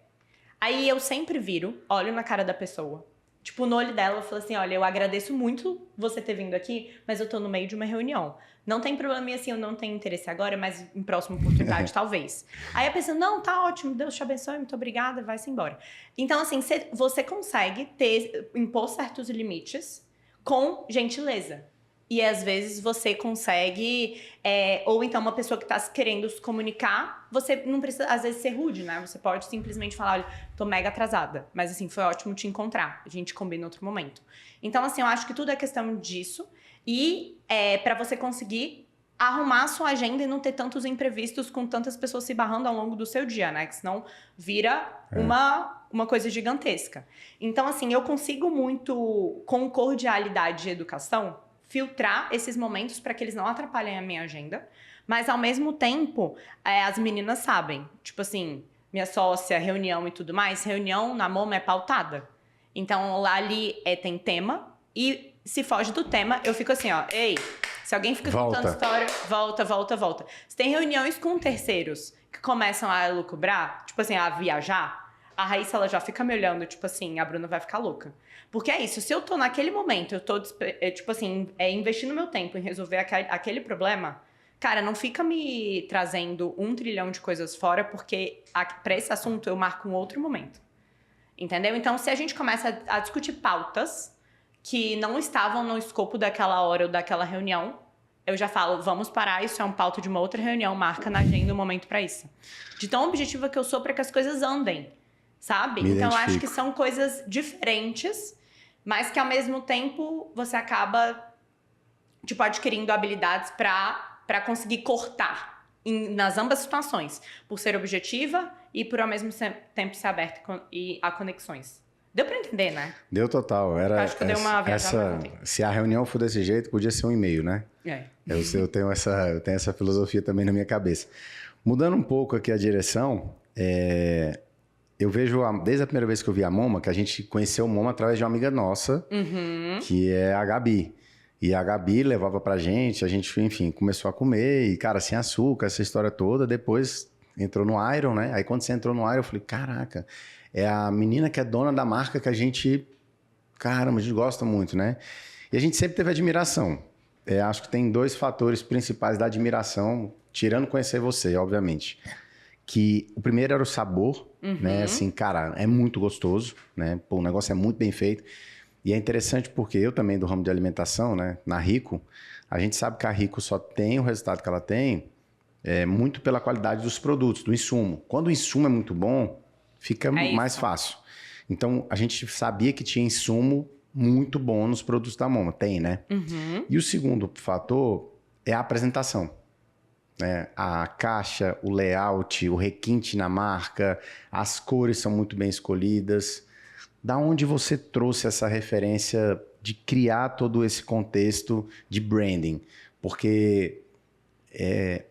Aí eu sempre viro, olho na cara da pessoa, tipo, no olho dela, eu falo assim, olha, eu agradeço muito você ter vindo aqui, mas eu tô no meio de uma reunião. Não tem problema, assim, eu não tenho interesse agora, mas em próxima oportunidade, talvez. Aí a pessoa, não, tá ótimo, Deus te abençoe, muito obrigada, vai-se embora. Então, assim, você consegue impor certos limites com gentileza. E às vezes você consegue, ou então uma pessoa que está querendo se comunicar, você não precisa, às vezes, ser rude, né? Você pode simplesmente falar, olha, tô mega atrasada, mas assim, foi ótimo te encontrar, a gente combina em outro momento. Então, assim, eu acho que tudo é questão disso, e para você conseguir arrumar a sua agenda e não ter tantos imprevistos com tantas pessoas se barrando ao longo do seu dia, né? Que senão vira uma coisa gigantesca. Então, assim, eu consigo muito, com cordialidade e educação, filtrar esses momentos para que eles não atrapalhem a minha agenda, mas ao mesmo tempo, as meninas sabem, tipo assim, minha sócia, reunião e tudo mais, reunião na Momo é pautada. Então lá ali tem tema, e se foge do tema, eu fico assim, ó, ei, se alguém fica contando história, volta. Se tem reuniões com terceiros que começam a lucubrar, tipo assim, a viajar, a Raíssa, ela já fica me olhando, tipo assim, a Bruna vai ficar louca. Porque é isso, se eu tô naquele momento, eu tô, tipo assim, investindo meu tempo em resolver aquele problema, cara, não fica me trazendo 1 trilhão de coisas fora, porque pra esse assunto eu marco um outro momento. Entendeu? Então, se a gente começa a discutir pautas que não estavam no escopo daquela hora ou daquela reunião, eu já falo, vamos parar, isso é um pauta de uma outra reunião, marca na agenda um momento pra isso. De tão objetiva que eu sou pra que as coisas andem. Sabe? Então, eu acho que são coisas diferentes, mas que, ao mesmo tempo, você acaba, tipo, adquirindo habilidades pra conseguir cortar nas ambas situações. Por ser objetiva e por, ao mesmo tempo, ser aberta a conexões. Deu pra entender, né? Deu total. Acho que eu dei uma viajada. Se a reunião for desse jeito, podia ser um e-mail, né? Eu tenho essa filosofia também na minha cabeça. Mudando um pouco aqui a direção, eu vejo, desde a primeira vez que eu vi a Momo, que a gente conheceu o Momo através de uma amiga nossa, que é a Gabi. E a Gabi levava pra gente, a gente, enfim, começou a comer, e, cara, sem açúcar, essa história toda. Depois entrou no Iron, né? Aí quando você entrou no Iron, eu falei, caraca, é a menina que é dona da marca que a gente, caramba, a gente gosta muito, né? E a gente sempre teve admiração. Acho que tem 2 fatores principais da admiração, tirando conhecer você, obviamente. Que o primeiro era o sabor, né? Assim, cara, é muito gostoso, né? Pô, o negócio é muito bem feito. E é interessante porque eu também, do ramo de alimentação, né? Na Rico, a gente sabe que a Rico só tem o resultado que ela tem muito pela qualidade dos produtos, do insumo. Quando o insumo é muito bom, fica mais fácil. Então, a gente sabia que tinha insumo muito bom nos produtos da Momo. Tem, né? E o segundo fator é a apresentação. A caixa, o layout, o requinte na marca, as cores são muito bem escolhidas. Da onde você trouxe essa referência de criar todo esse contexto de branding? Porque é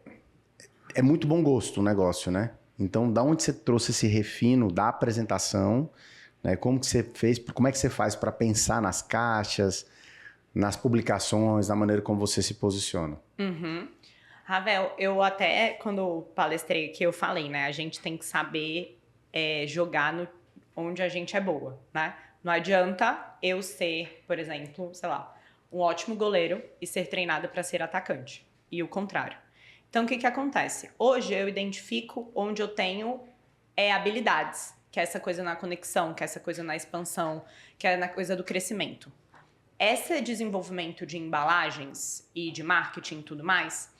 muito bom gosto o negócio, né? Então, da onde você trouxe esse refino da apresentação, né? Como que você fez, como é que você faz para pensar nas caixas, nas publicações, na maneira como você se posiciona? Ravel, eu até, quando palestrei aqui, eu falei, né? A gente tem que saber jogar onde a gente é boa, né? Não adianta eu ser, por exemplo, sei lá, um ótimo goleiro e ser treinada para ser atacante. E o contrário. Então, o que acontece? Hoje eu identifico onde eu tenho habilidades que é essa coisa na conexão, que é essa coisa na expansão, que é na coisa do crescimento. Esse desenvolvimento de embalagens e de marketing e tudo mais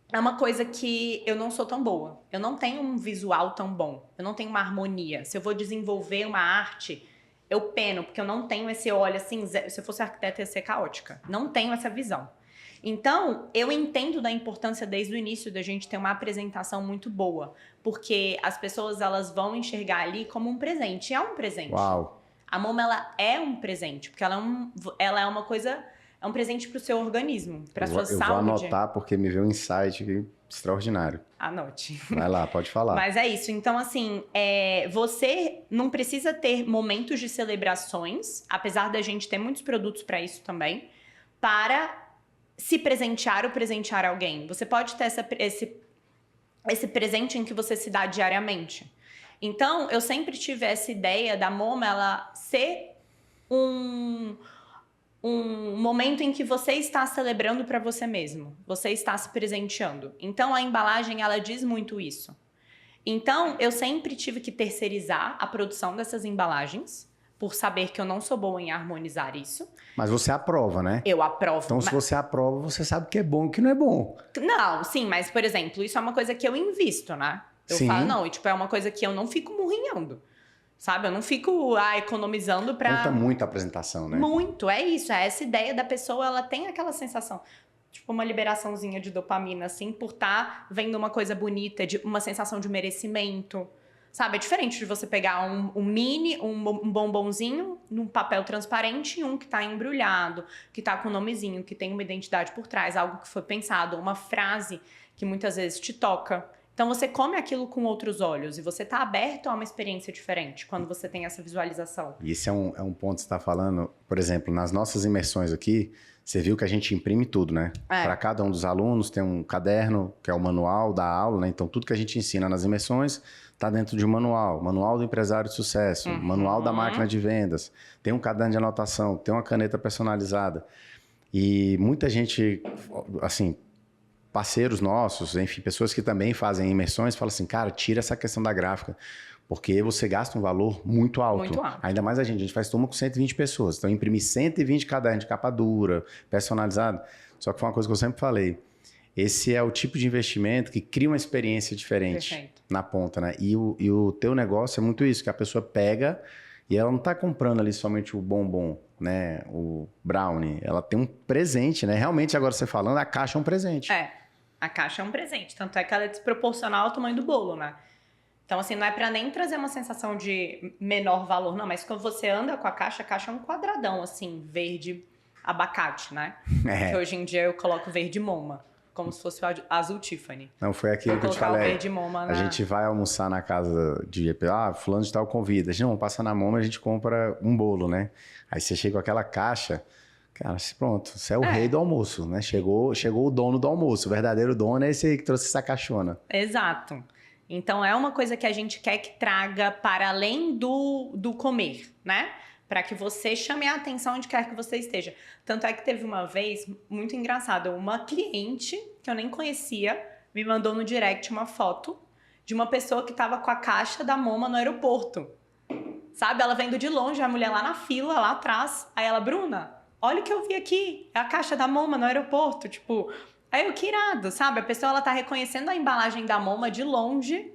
é uma coisa que eu não sou tão boa. Eu não tenho um visual tão bom. Eu não tenho uma harmonia. Se eu vou desenvolver uma arte, eu peno, porque eu não tenho esse olho assim. Se eu fosse arquiteta, ia ser caótica. Não tenho essa visão. Então, eu entendo da importância desde o início da gente ter uma apresentação muito boa. Porque as pessoas, elas vão enxergar ali como um presente. É um presente. Uau! A Momo, ela é um presente. Porque ela é uma coisa... É um presente para o seu organismo, para a sua saúde. Eu vou anotar porque me veio um insight aqui extraordinário. Anote. Vai lá, pode falar. Mas é isso. Então, assim, você não precisa ter momentos de celebrações, apesar da gente ter muitos produtos para isso também, para se presentear ou presentear alguém. Você pode ter esse presente em que você se dá diariamente. Então, eu sempre tive essa ideia da Momo, ela ser um momento em que você está celebrando para você mesmo. Você está se presenteando. Então, a embalagem, ela diz muito isso. Então, eu sempre tive que terceirizar a produção dessas embalagens, por saber que eu não sou boa em harmonizar isso. Mas você aprova, né? Eu aprovo. Então, se você aprova, você sabe o que é bom e o que não é bom. Não, sim, mas, por exemplo, isso é uma coisa que eu invisto, né? Eu Sim. falo, não, e tipo, é uma coisa que eu não fico murrinhando. Sabe? Eu não fico economizando pra... Conta muito a apresentação, né? Muito, é isso. É essa ideia da pessoa, ela tem aquela sensação, tipo uma liberaçãozinha de dopamina, assim, por estar vendo uma coisa bonita, de uma sensação de merecimento. Sabe? É diferente de você pegar um bombonzinho num papel transparente e um que tá embrulhado, que tá com um nomezinho, que tem uma identidade por trás, algo que foi pensado, uma frase que muitas vezes te toca. Então, você come aquilo com outros olhos e você está aberto a uma experiência diferente quando você tem essa visualização. E esse é um ponto que você está falando. Por exemplo, nas nossas imersões aqui, você viu que a gente imprime tudo, né? Para cada um dos alunos tem um caderno, que é o manual da aula, né? Então, tudo que a gente ensina nas imersões está dentro de um manual. Manual do empresário de sucesso, manual da máquina de vendas. Tem um caderno de anotação, tem uma caneta personalizada. E muita gente, assim... parceiros nossos, enfim, pessoas que também fazem imersões, falam assim, cara, tira essa questão da gráfica, porque você gasta um valor muito alto. Muito alto. Ainda mais a gente faz turma com 120 pessoas, então imprimir 120 cadernos de capa dura, personalizado, só que foi uma coisa que eu sempre falei, esse é o tipo de investimento que cria uma experiência diferente na ponta, né? E o teu negócio é muito isso, que a pessoa pega e ela não está comprando ali somente o bombom, né? O brownie, ela tem um presente, né? Realmente, agora você falando, a caixa é um presente. A caixa é um presente, tanto é que ela é desproporcional ao tamanho do bolo, né? Então, assim, não é pra nem trazer uma sensação de menor valor, não, mas quando você anda com a caixa é um quadradão, assim, verde abacate, né? Que hoje em dia eu coloco verde moma, como se fosse o azul Tiffany. Não, foi aquilo que eu te falei. Verde moma a gente vai almoçar na casa de... fulano de tal convida. A gente não passa na Momo, a gente compra um bolo, né? Aí você chega com aquela caixa... Cara, pronto, você é o rei do almoço, né? Chegou o dono do almoço. O verdadeiro dono é esse aí que trouxe essa caixona. Exato. Então, é uma coisa que a gente quer que traga para além do comer, né? Para que você chame a atenção onde quer que você esteja. Tanto é que teve uma vez, muito engraçado, uma cliente que eu nem conhecia me mandou no direct uma foto de uma pessoa que estava com a caixa da Momo no aeroporto. Sabe? Ela vendo de longe, a mulher lá na fila, lá atrás. Aí ela, Bruna... olha o que eu vi aqui, é a caixa da Momo no aeroporto, tipo... Aí eu, que irado, sabe? A pessoa, ela tá reconhecendo a embalagem da Momo de longe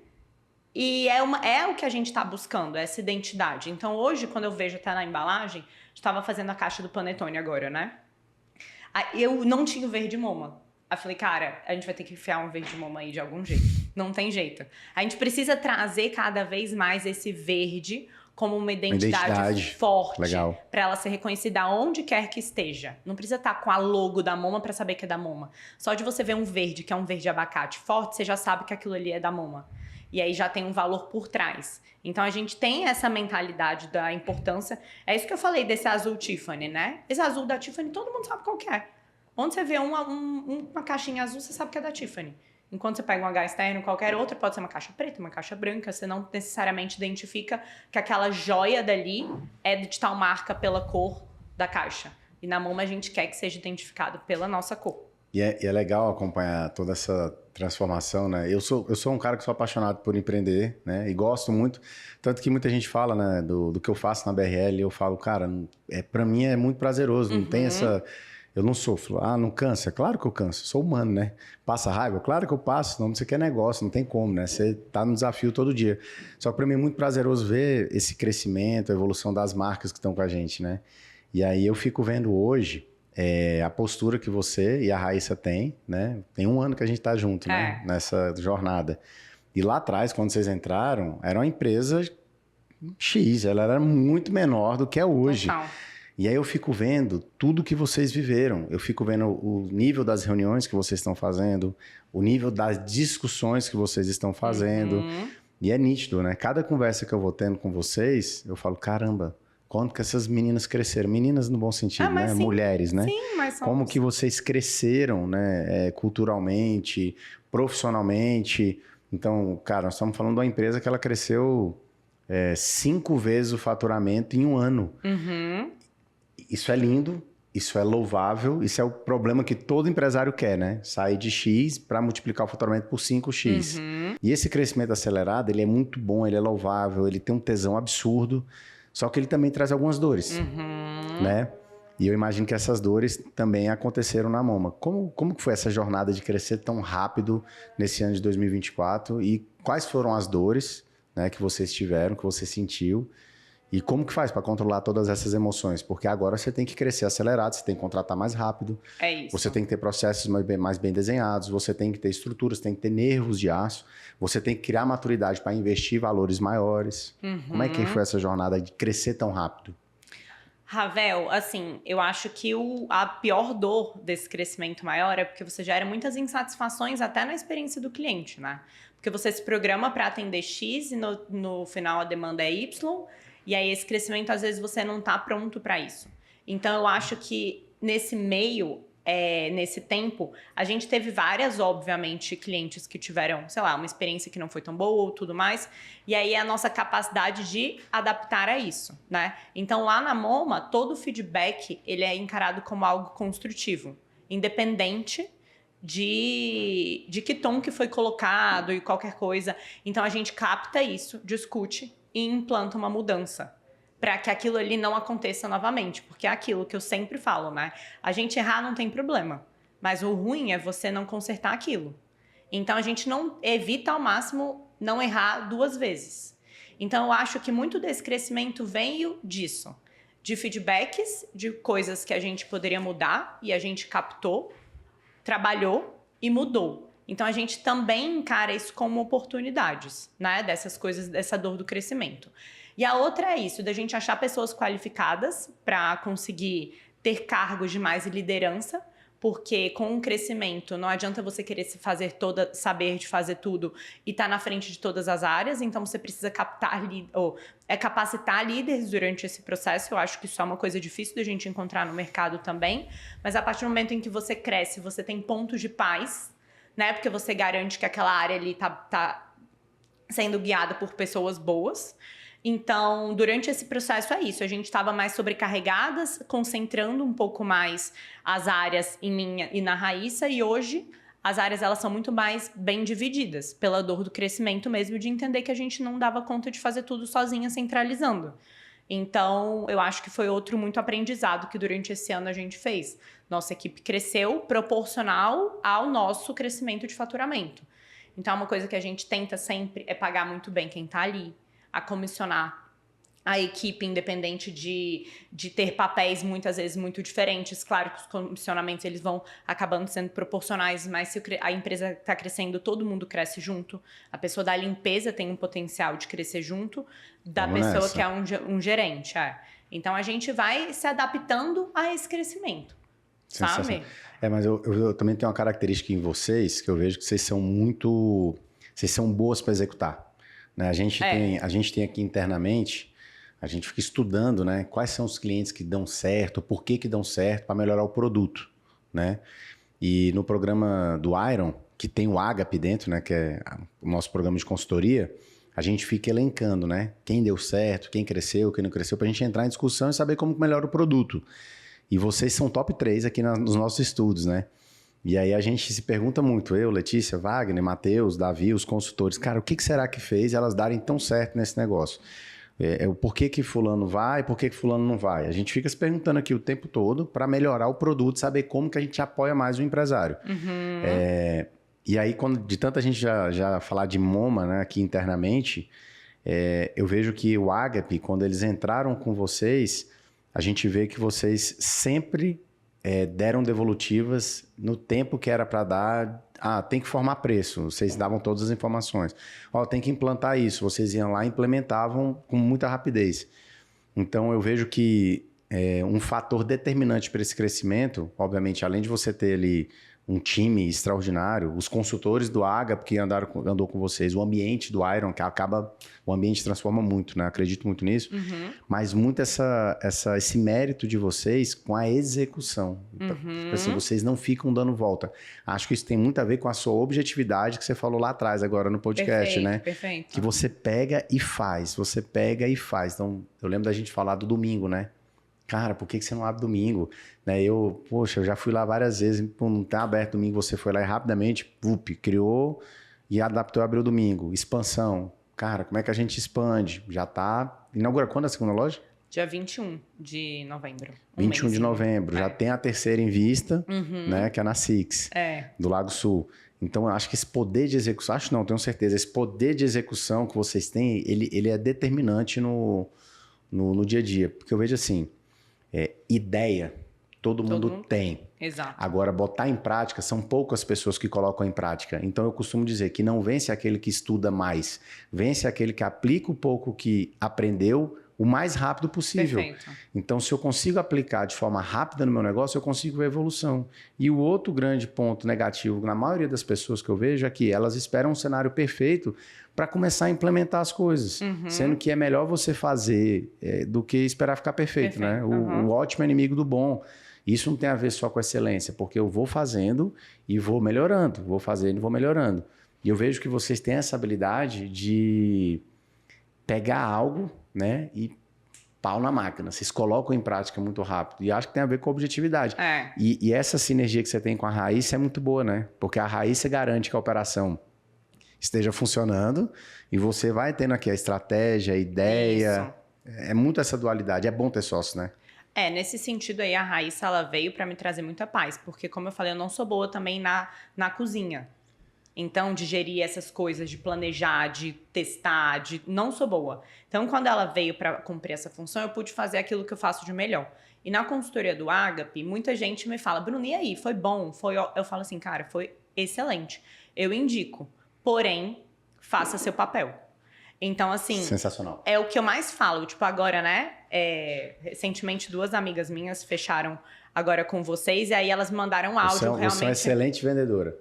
e é o que a gente tá buscando, essa identidade. Então, hoje, quando eu vejo até na embalagem, a gente tava fazendo a caixa do Panetone agora, né? Aí eu não tinha o verde Momo. Aí eu falei, cara, a gente vai ter que enfiar um verde Momo aí de algum jeito. Não tem jeito. A gente precisa trazer cada vez mais esse verde... como uma identidade forte para ela ser reconhecida onde quer que esteja. Não precisa estar com a logo da Momo para saber que é da Momo. Só de você ver um verde, que é um verde abacate forte, você já sabe que aquilo ali é da Momo. E aí já tem um valor por trás. Então a gente tem essa mentalidade da importância. É isso que eu falei desse azul Tiffany, né? Esse azul da Tiffany todo mundo sabe qual que é. Onde você vê uma caixinha azul, você sabe que é da Tiffany. Enquanto você pega um H externo, qualquer outra, pode ser uma caixa preta, uma caixa branca, você não necessariamente identifica que aquela joia dali é de tal marca pela cor da caixa. E na Momo a gente quer que seja identificado pela nossa cor. E é legal acompanhar toda essa transformação, né? Eu sou um cara que sou apaixonado por empreender, né? E gosto muito. Tanto que muita gente fala, né, do que eu faço na BRL. Eu falo, cara, para mim é muito prazeroso. Não tem essa... Eu não sofro. Ah, não cansa? Claro que eu canso. Sou humano, né? Passa raiva? Claro que eu passo. Senão você quer negócio, não tem como, né? Você tá no desafio todo dia. Só que para mim é muito prazeroso ver esse crescimento, a evolução das marcas que estão com a gente, né? E aí eu fico vendo hoje a postura que você e a Raíssa têm, né? Tem 1 ano que a gente tá junto, né? Nessa jornada. E lá atrás, quando vocês entraram, era uma empresa X. Ela era muito menor do que é hoje. Total. E aí eu fico vendo tudo que vocês viveram. Eu fico vendo o nível das reuniões que vocês estão fazendo, o nível das discussões que vocês estão fazendo. E é nítido, né? Cada conversa que eu vou tendo com vocês, eu falo, caramba, quanto que essas meninas cresceram. Meninas no bom sentido, né? Sim. Mulheres, né? Sim, mas como que vocês cresceram, né? Culturalmente, profissionalmente. Então, cara, nós estamos falando de uma empresa que ela cresceu 5 vezes o faturamento em 1 ano. Isso é lindo, isso é louvável, isso é o problema que todo empresário quer, né? Sair de X para multiplicar o faturamento por 5X. E esse crescimento acelerado, ele é muito bom, ele é louvável, ele tem um tesão absurdo, só que ele também traz algumas dores, né? E eu imagino que essas dores também aconteceram na Moma. Como que foi essa jornada de crescer tão rápido nesse ano de 2024? E quais foram as dores, né, que vocês tiveram, que você sentiu? E como que faz para controlar todas essas emoções? Porque agora você tem que crescer acelerado, você tem que contratar mais rápido. É isso. Você tem que ter processos mais bem desenhados, você tem que ter estruturas, tem que ter nervos de aço, você tem que criar maturidade para investir valores maiores. Como é que foi essa jornada de crescer tão rápido? Ravel, assim, eu acho que a pior dor desse crescimento maior é porque você gera muitas insatisfações até na experiência do cliente, né? Porque você se programa para atender X e no final a demanda é Y. E aí esse crescimento, às vezes, você não está pronto para isso. Então, eu acho que nesse meio, nesse tempo, a gente teve várias, obviamente, clientes que tiveram, sei lá, uma experiência que não foi tão boa ou tudo mais. E aí a nossa capacidade de adaptar a isso, né? Então, lá na Moma, todo feedback, ele é encarado como algo construtivo, independente de que tom que foi colocado e qualquer coisa. Então, a gente capta isso, discute e implanta uma mudança para que aquilo ali não aconteça novamente, porque é aquilo que eu sempre falo, né? A gente errar não tem problema, mas o ruim é você não consertar aquilo. Então a gente não evita ao máximo não errar 2 vezes. Então eu acho que muito desse crescimento veio disso, de feedbacks, de coisas que a gente poderia mudar e a gente captou, trabalhou e mudou. Então, a gente também encara isso como oportunidades, né? Dessas coisas, dessa dor do crescimento. E a outra é isso, da gente achar pessoas qualificadas para conseguir ter cargos de mais liderança, porque com o crescimento não adianta você querer saber de fazer tudo e estar na frente de todas as áreas, então você precisa capacitar líderes durante esse processo. Eu acho que isso é uma coisa difícil da gente encontrar no mercado também, mas a partir do momento em que você cresce, você tem pontos de paz, né? Porque você garante que aquela área ali tá sendo guiada por pessoas boas. Então, durante esse processo é isso. A gente estava mais sobrecarregadas, concentrando um pouco mais as áreas em minha e na Raíssa. E hoje, as áreas elas são muito mais bem divididas, pela dor do crescimento mesmo, de entender que a gente não dava conta de fazer tudo sozinha, centralizando. Então, eu acho que foi outro muito aprendizado que durante esse ano a gente fez. Nossa equipe cresceu proporcional ao nosso crescimento de faturamento. Então, uma coisa que a gente tenta sempre é pagar muito bem quem está ali, a comissionar a equipe, independente de ter papéis muitas vezes muito diferentes. Claro que os comissionamentos eles vão acabando sendo proporcionais, mas se a empresa está crescendo, todo mundo cresce junto. A pessoa da limpeza tem um potencial de crescer junto da pessoa que é um gerente. Então a gente vai se adaptando a esse crescimento, sabe? Mas eu também tenho uma característica em vocês que eu vejo que vocês são boas para executar. Né? A gente tem aqui internamente, a gente fica estudando, né, quais são os clientes que dão certo, por que dão certo, para melhorar o produto, né? E no programa do Iron, que tem o Agape dentro, né, que é o nosso programa de consultoria, a gente fica elencando, né, quem deu certo, quem cresceu, quem não cresceu, para a gente entrar em discussão e saber como melhora o produto. E vocês são top 3 aqui nos nossos estudos, né? E aí a gente se pergunta muito, eu, Letícia, Wagner, Matheus, Davi, os consultores, cara, o que será que fez elas darem tão certo nesse negócio? O porquê que fulano vai, por que fulano não vai? A gente fica se perguntando aqui o tempo todo para melhorar o produto, saber como que a gente apoia mais o empresário. E aí, quando de tanta gente já falar de MoMA, né, aqui internamente, eu vejo que o Agape, quando eles entraram com vocês, a gente vê que vocês sempre deram devolutivas no tempo que era para dar. Tem que formar preço. Vocês davam todas as informações. Tem que implantar isso. Vocês iam lá e implementavam com muita rapidez. Então, eu vejo que um fator determinante para esse crescimento, obviamente, além de você ter ali um time extraordinário, os consultores do Agape que andou com vocês, o ambiente do Iron, que o ambiente transforma muito, né? Acredito muito nisso, mas muito esse mérito de vocês com a execução. Assim, vocês não ficam dando volta. Acho que isso tem muito a ver com a sua objetividade que você falou lá atrás, agora no podcast, perfeito, né? Perfeito. Que você pega e faz, Então, eu lembro da gente falar do domingo, né? Cara, por que você não abre domingo? Né, eu já fui lá várias vezes, não tá aberto domingo, você foi lá e rapidamente, criou e adaptou e abriu domingo. Expansão. Cara, como é que a gente expande? Já tá... Inaugura quando a segunda loja? Dia 21 de novembro. 21 de novembro. Já tem a terceira em vista, né, que é na Six, do Lago Sul. Então, eu acho que esse poder de execução... Acho não, tenho certeza. Esse poder de execução que vocês têm, ele é determinante no dia a dia. Porque eu vejo assim... ideia, todo mundo tem. Exato. Agora, botar em prática, são poucas pessoas que colocam em prática. Então, eu costumo dizer que não vence aquele que estuda mais, vence aquele que aplica o pouco que aprendeu o mais rápido possível. Perfeito. Então, se eu consigo aplicar de forma rápida no meu negócio, eu consigo ver evolução. E o outro grande ponto negativo, na maioria das pessoas que eu vejo, é que elas esperam um cenário perfeito para começar a implementar as coisas. Sendo que é melhor você fazer do que esperar ficar perfeito. Né? O ótimo é inimigo do bom. Isso não tem a ver só com excelência, porque eu vou fazendo e vou melhorando. Vou fazendo e vou melhorando. E eu vejo que vocês têm essa habilidade de pegar algo, né, e pau na máquina. Vocês colocam em prática muito rápido. E acho que tem a ver com a objetividade. E essa sinergia que você tem com a Raíssa é muito boa, né? Porque a Raíssa garante que a operação esteja funcionando e você vai tendo aqui a estratégia, a ideia. Isso. É muito essa dualidade. É bom ter sócio, né? Nesse sentido aí, a Raíssa, ela veio para me trazer muita paz. Porque, como eu falei, eu não sou boa também na cozinha. Então, de gerir essas coisas, de planejar, de testar, não sou boa. Então, quando ela veio para cumprir essa função, eu pude fazer aquilo que eu faço de melhor. E na consultoria do Agape, muita gente me fala, Bruno, e aí, foi bom? Eu falo assim, cara, foi excelente. Eu indico, porém, faça seu papel. Então, assim... Sensacional. É o que eu mais falo. Tipo, agora, né? Recentemente, 2 amigas minhas fecharam agora com vocês, e aí elas mandaram áudio, realmente... Você é uma excelente vendedora.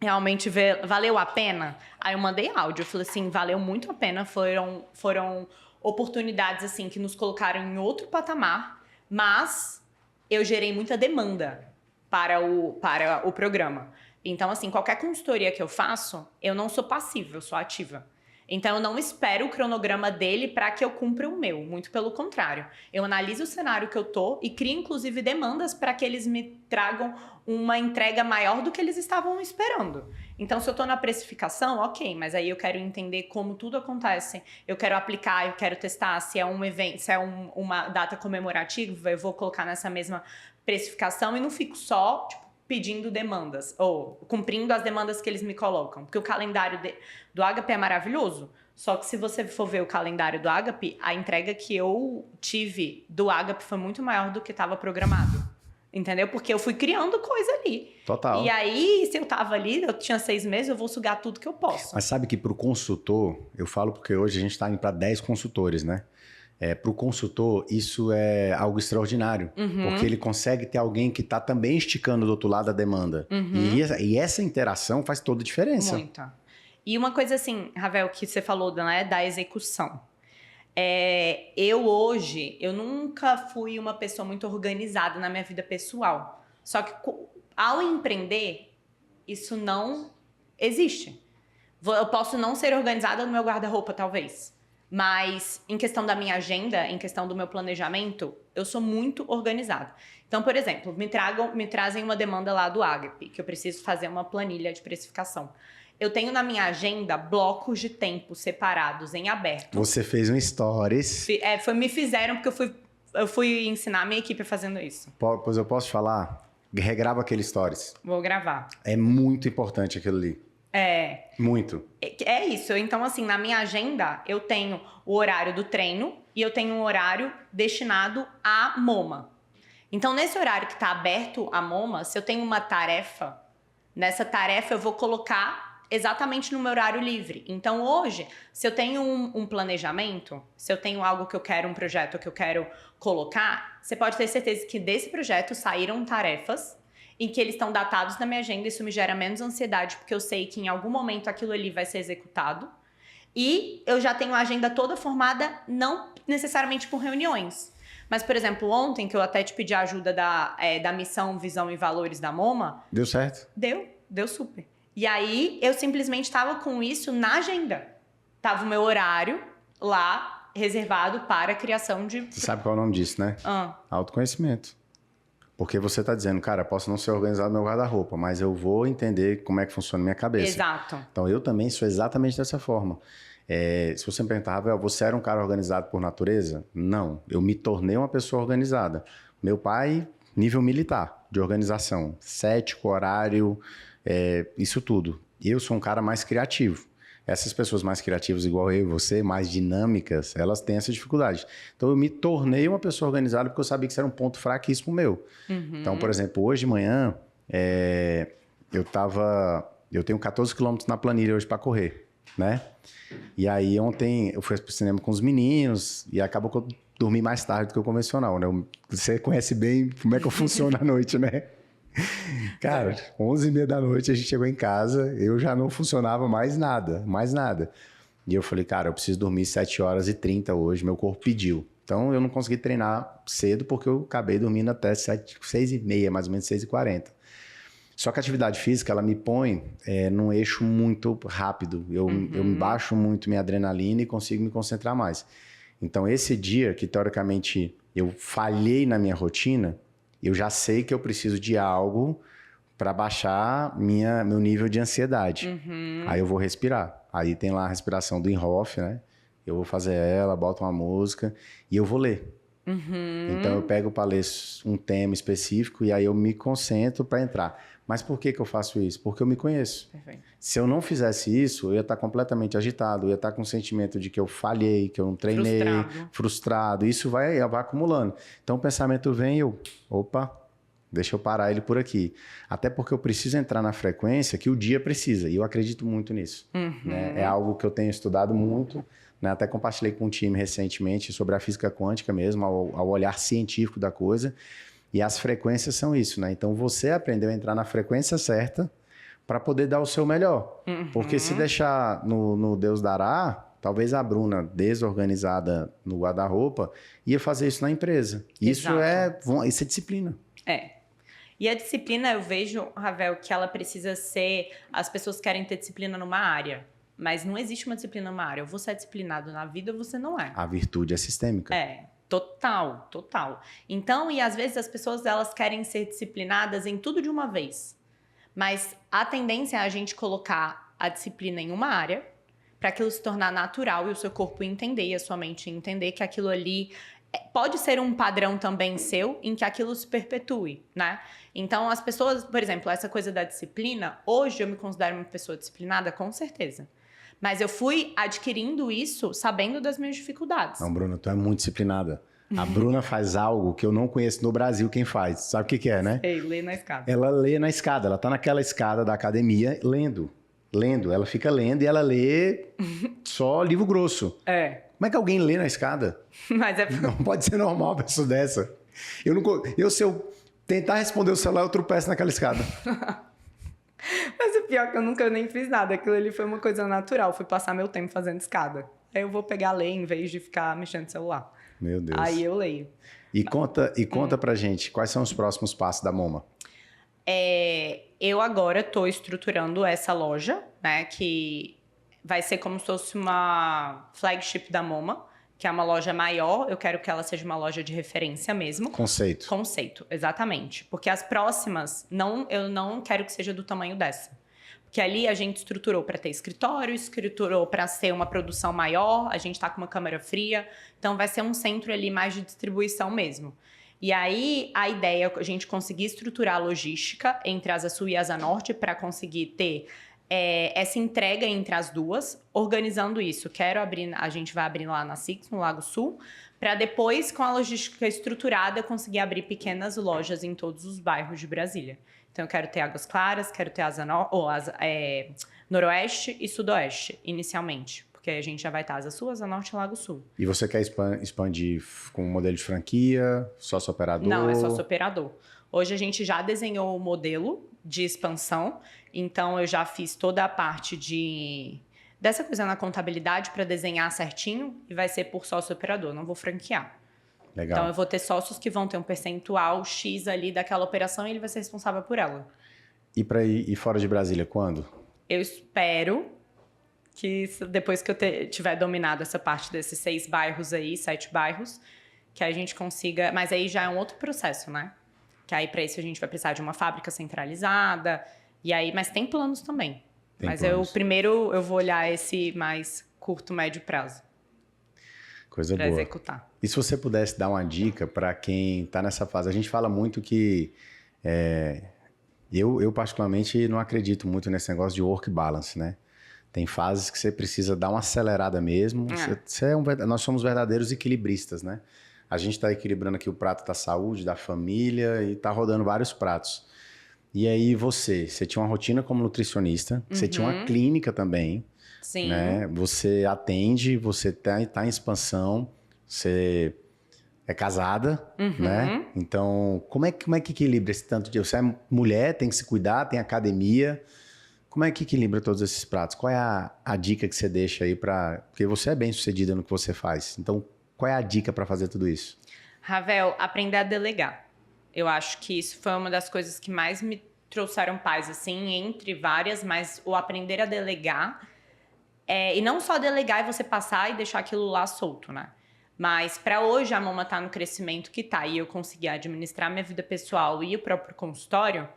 Realmente valeu a pena? Aí eu mandei áudio, eu falei assim, valeu muito a pena, foram oportunidades assim que nos colocaram em outro patamar, mas eu gerei muita demanda para o programa. Então, assim, qualquer consultoria que eu faço, eu não sou passiva, eu sou ativa. Então, eu não espero o cronograma dele para que eu cumpra o meu, muito pelo contrário. Eu analiso o cenário que eu tô e crio, inclusive, demandas para que eles me tragam uma entrega maior do que eles estavam esperando. Então, se eu tô na precificação, ok, mas aí eu quero entender como tudo acontece, eu quero aplicar, eu quero testar se é um evento, se é uma data comemorativa, eu vou colocar nessa mesma precificação e não fico só, tipo, pedindo demandas, ou cumprindo as demandas que eles me colocam. Porque o calendário do Agape é maravilhoso. Só que se você for ver o calendário do Agape, a entrega que eu tive do Agape foi muito maior do que estava programado. Entendeu? Porque eu fui criando coisa ali. Total. E aí, se eu tava ali, eu tinha 6 meses, eu vou sugar tudo que eu posso. Mas sabe que pro consultor, eu falo porque hoje a gente tá indo para 10 consultores, né? Para o consultor, isso é algo extraordinário, porque ele consegue ter alguém que está também esticando do outro lado a demanda. E essa interação faz toda a diferença. Muita. E uma coisa assim, Ravel, que você falou, né, da execução. Eu nunca fui uma pessoa muito organizada na minha vida pessoal. Só que ao empreender, isso não existe. Eu posso não ser organizada no meu guarda-roupa, talvez. Mas em questão da minha agenda, em questão do meu planejamento, eu sou muito organizada. Então, por exemplo, me trazem uma demanda lá do Agape, que eu preciso fazer uma planilha de precificação. Eu tenho na minha agenda blocos de tempo separados em aberto. Você fez um stories. Me fizeram porque eu fui ensinar a minha equipe fazendo isso. Pois eu posso falar? Regrava aquele stories. Vou gravar. É muito importante aquilo ali. Muito. É isso. Então, assim, na minha agenda, eu tenho o horário do treino e eu tenho um horário destinado à MoMA. Então, nesse horário que está aberto à MoMA, se eu tenho uma tarefa, nessa tarefa eu vou colocar exatamente no meu horário livre. Então, hoje, se eu tenho um planejamento, se eu tenho algo que eu quero, um projeto que eu quero colocar, você pode ter certeza que desse projeto saíram tarefas em que eles estão datados na minha agenda. Isso me gera menos ansiedade, porque eu sei que em algum momento aquilo ali vai ser executado. E eu já tenho a agenda toda formada, não necessariamente por reuniões. Mas, por exemplo, ontem, que eu até te pedi a ajuda da missão, visão e valores da MoMA... Deu certo? Deu super. E aí, eu simplesmente estava com isso na agenda. Tava o meu horário lá, reservado para a criação de... Você sabe qual é o nome disso, né? Autoconhecimento. Porque você está dizendo, cara, posso não ser organizado no meu guarda-roupa, mas eu vou entender como é que funciona a minha cabeça. Exato. Então, eu também sou exatamente dessa forma. Se você me perguntar, Ravel, você era um cara organizado por natureza? Não. Eu me tornei uma pessoa organizada. Meu pai, nível militar, de organização. Cético, horário, isso tudo. Eu sou um cara mais criativo. Essas pessoas mais criativas, igual eu e você, mais dinâmicas, elas têm essa dificuldade. Então, eu me tornei uma pessoa organizada porque eu sabia que isso era um ponto fraquíssimo meu. Então, por exemplo, hoje de manhã, eu tenho 14 quilômetros na planilha hoje para correr, né? E aí, ontem, eu fui pro cinema com os meninos e acabou que eu dormi mais tarde do que o convencional, né? Você conhece bem como é que eu funciono à noite, né? Cara, 11h30 da noite a gente chegou em casa, eu já não funcionava mais nada. E eu falei, cara, eu preciso dormir 7h30 hoje, meu corpo pediu. Então eu não consegui treinar cedo porque eu acabei dormindo até 6h30, mais ou menos 6h40. Só que a atividade física, ela me põe num eixo muito rápido. Eu baixo muito minha adrenalina e consigo me concentrar mais. Então esse dia que teoricamente eu falhei na minha rotina, eu já sei que eu preciso de algo para baixar meu nível de ansiedade. Aí eu vou respirar. Aí tem lá a respiração do Inhofe, né? Eu vou fazer ela, boto uma música e eu vou ler. Então eu pego para ler um tema específico e aí eu me concentro para entrar. Mas por que eu faço isso? Porque eu me conheço. Perfeito. Se eu não fizesse isso, eu ia estar completamente agitado, eu ia estar com o sentimento de que eu falhei, que eu não treinei, frustrado. Isso vai acumulando. Então o pensamento vem e opa, deixa eu parar ele por aqui. Até porque eu preciso entrar na frequência que o dia precisa. E eu acredito muito nisso. Né? É algo que eu tenho estudado muito. Né? Até compartilhei com um time recentemente sobre a física quântica mesmo, ao olhar científico da coisa. E as frequências são isso, né? Então você aprendeu a entrar na frequência certa para poder dar o seu melhor. Porque se deixar no Deus dará, talvez a Bruna, desorganizada no guarda-roupa, ia fazer isso na empresa. Isso é disciplina. E a disciplina, eu vejo, Ravel, que ela precisa ser... As pessoas querem ter disciplina numa área, mas não existe uma disciplina numa área. Ou você é disciplinado na vida ou você não é. A virtude é sistêmica. Total. Então, e às vezes as pessoas elas querem ser disciplinadas em tudo de uma vez. Mas a tendência é a gente colocar a disciplina em uma área para aquilo se tornar natural e o seu corpo entender e a sua mente entender que aquilo ali pode ser um padrão também seu em que aquilo se perpetue, né? Então, as pessoas, por exemplo, essa coisa da disciplina, hoje eu me considero uma pessoa disciplinada, com certeza. Mas eu fui adquirindo isso sabendo das minhas dificuldades. Não, Bruna, tu é muito disciplinada. A Bruna faz algo que eu não conheço no Brasil quem faz. Sabe o que é, né? Lê na escada. Ela lê na escada. Ela tá naquela escada da academia lendo. Ela fica lendo e ela lê só livro grosso. Como é que alguém lê na escada? Mas Não pode ser normal uma pessoa dessa. Se eu tentar responder o celular, eu tropeço naquela escada. Mas o pior é que eu nunca nem fiz nada. Aquilo ali foi uma coisa natural. Fui passar meu tempo fazendo escada. Aí eu vou pegar ler em vez de ficar mexendo no celular. Meu Deus. Aí eu leio. E conta pra gente, quais são os próximos passos da MoMA? Eu agora estou estruturando essa loja, né? Que vai ser como se fosse uma flagship da Moma, que é uma loja maior. Eu quero que ela seja uma loja de referência mesmo. Conceito, exatamente. Porque as próximas, eu não quero que seja do tamanho dessa. Porque ali a gente estruturou para ter escritório, estruturou para ser uma produção maior, a gente está com uma câmara fria, então vai ser um centro ali mais de distribuição mesmo. E aí a ideia é a gente conseguir estruturar a logística entre a Asa Sul e a Asa Norte para conseguir ter essa entrega entre as duas, organizando isso. A gente vai abrir lá na Six, no Lago Sul, para depois, com a logística estruturada, conseguir abrir pequenas lojas em todos os bairros de Brasília. Então, eu quero ter Águas Claras, quero ter Noroeste e Sudoeste, inicialmente. Porque aí a gente já vai estar Asa Sul, Asa Norte e Lago Sul. E você quer expandir com um modelo de franquia, sócio-operador? Não, é sócio-operador. Hoje a gente já desenhou o modelo de expansão, então eu já fiz toda a parte dessa coisa na contabilidade para desenhar certinho e vai ser por sócio-operador, não vou franquear. Legal. Então eu vou ter sócios que vão ter um percentual X ali daquela operação e ele vai ser responsável por ela. E para ir fora de Brasília, quando? Eu espero que depois que eu tiver dominado essa parte desses 6 bairros aí, 7 bairros, que a gente consiga... Mas aí já é um outro processo, né? Que aí para isso a gente vai precisar de uma fábrica centralizada, e aí, mas tem planos também. Primeiro eu vou olhar esse mais curto, médio prazo. Coisa boa. Para executar. E se você pudesse dar uma dica para quem está nessa fase? A gente fala muito que... Eu particularmente não acredito muito nesse negócio de work balance, né? Tem fases que você precisa dar uma acelerada mesmo. Nós somos verdadeiros equilibristas, né? A gente está equilibrando aqui o prato da saúde, da família e está rodando vários pratos. E aí você tinha uma rotina como nutricionista, você tinha uma clínica também. Sim. Né? Você atende, você tá em expansão, você é casada, né? Então, como é que equilibra esse tanto de... Você é mulher, tem que se cuidar, tem academia. Como é que equilibra todos esses pratos? Qual é a dica que você deixa aí para... Porque você é bem sucedida no que você faz. Então, qual é a dica para fazer tudo isso? Ravel, aprender a delegar. Eu acho que isso foi uma das coisas que mais me trouxeram paz, assim, entre várias, mas o aprender a delegar... e não só delegar e você passar e deixar aquilo lá solto, né? Mas para hoje a Moma tá no crescimento que tá e eu conseguir administrar minha vida pessoal e o próprio consultório,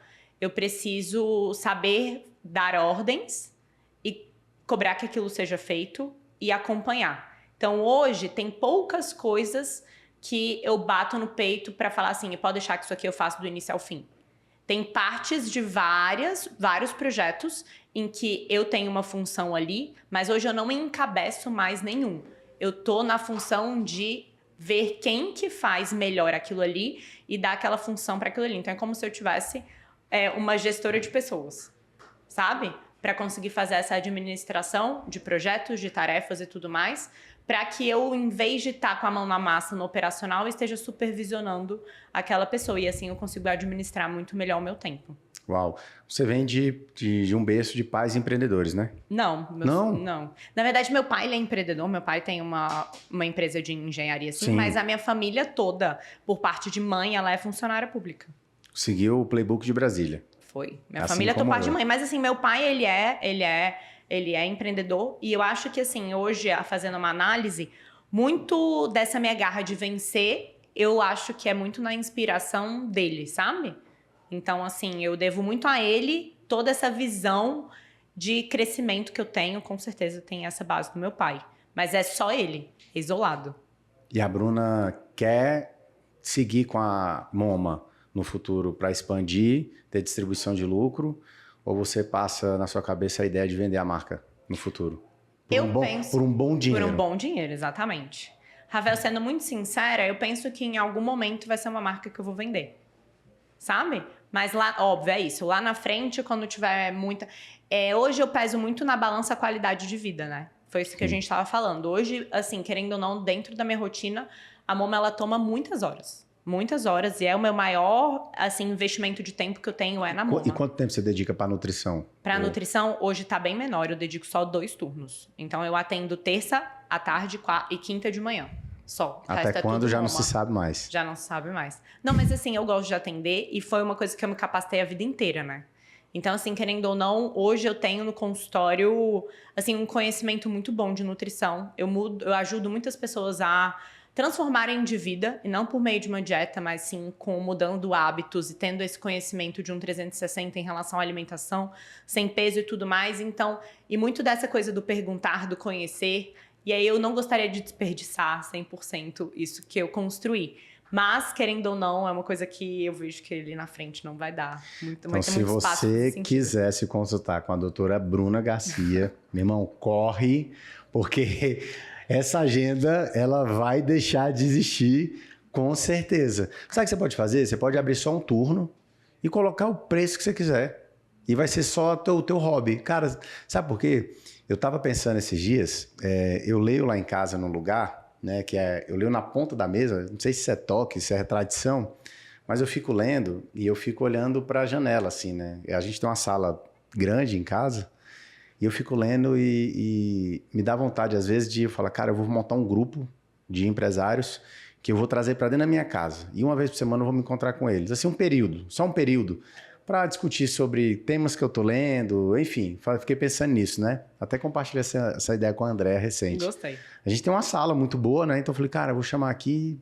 eu preciso saber dar ordens e cobrar que aquilo seja feito e acompanhar. Então hoje tem poucas coisas que eu bato no peito para falar assim, pode deixar que isso aqui eu faço do início ao fim. Tem partes de vários projetos em que eu tenho uma função ali, mas hoje eu não encabeço mais nenhum. Eu tô na função de ver quem que faz melhor aquilo ali e dar aquela função para aquilo ali. Então é como se eu tivesse uma gestora de pessoas, sabe? Para conseguir fazer essa administração de projetos, de tarefas e tudo mais, para que eu, em vez de estar com a mão na massa no operacional, esteja supervisionando aquela pessoa. E assim eu consigo administrar muito melhor o meu tempo. Uau! Você vem de um berço de pais empreendedores, né? Não. Não? Na verdade, meu pai ele é empreendedor. Meu pai tem uma empresa de engenharia, sim, Sim. Mas a minha família toda, por parte de mãe, ela é funcionária pública. Seguiu o playbook de Brasília. Foi. Minha Assim família, por parte eu. de mãe. Mas assim, meu pai, ele é empreendedor. E eu acho que assim, hoje, fazendo uma análise, muito dessa minha garra de vencer, eu acho que é muito na inspiração dele, sabe? Então, assim, eu devo muito a ele toda essa visão de crescimento que eu tenho. Com certeza tem essa base do meu pai. Mas é só ele, isolado. E a Bruna quer seguir com a Moma no futuro para expandir, ter distribuição de lucro? Ou você passa na sua cabeça a ideia de vender a marca no futuro? Por um bom dinheiro. Por um bom dinheiro, exatamente. Ravel, sendo muito sincera, eu penso que em algum momento vai ser uma marca que eu vou vender. Sabe? Mas lá, óbvio, é isso. Lá na frente, quando tiver muita... hoje eu peso muito na balança qualidade de vida, né? Foi isso que a gente estava falando. Hoje, assim, querendo ou não, dentro da minha rotina, a Moma, ela toma muitas horas. Muitas horas. E é o meu maior, assim, investimento de tempo que eu tenho na Moma. E quanto tempo você dedica para nutrição? Para nutrição, hoje tá bem menor. Eu dedico só 2 turnos. Então, eu atendo terça à tarde e quinta de manhã. Só. Até quando já não se sabe mais. Já não se sabe mais. Não, mas assim, eu gosto de atender e foi uma coisa que eu me capacitei a vida inteira, né? Então, assim, querendo ou não, hoje eu tenho no consultório, assim, um conhecimento muito bom de nutrição. Eu ajudo muitas pessoas a transformarem de vida, e não por meio de uma dieta, mas sim com mudando hábitos e tendo esse conhecimento de um 360 em relação à alimentação, sem peso e tudo mais. Então, e muito dessa coisa do perguntar, do conhecer, e aí eu não gostaria de desperdiçar 100% isso que eu construí. Mas, querendo ou não, é uma coisa que eu vejo que ali na frente não vai dar muito, então, se você quiser se consultar com a doutora Bruna Garcia, meu irmão, corre, porque essa agenda, ela vai deixar de existir com certeza. Sabe o que você pode fazer? Você pode abrir só um turno e colocar o preço que você quiser. E vai ser só o teu hobby. Cara, sabe por quê? Eu tava pensando esses dias, eu leio lá em casa num lugar, né, eu leio na ponta da mesa, não sei se é toque, se é tradição, mas eu fico lendo e eu fico olhando para a janela, assim, né? A gente tem uma sala grande em casa e eu fico lendo e me dá vontade, às vezes, de falar, cara, eu vou montar um grupo de empresários que eu vou trazer para dentro da minha casa. E uma vez por semana eu vou me encontrar com eles. Assim, só um período, para discutir sobre temas que eu tô lendo, enfim, fiquei pensando nisso, né? Até compartilhei essa ideia com a Andréa recente. Gostei. A gente tem uma sala muito boa, né? Então eu falei, cara, eu vou chamar aqui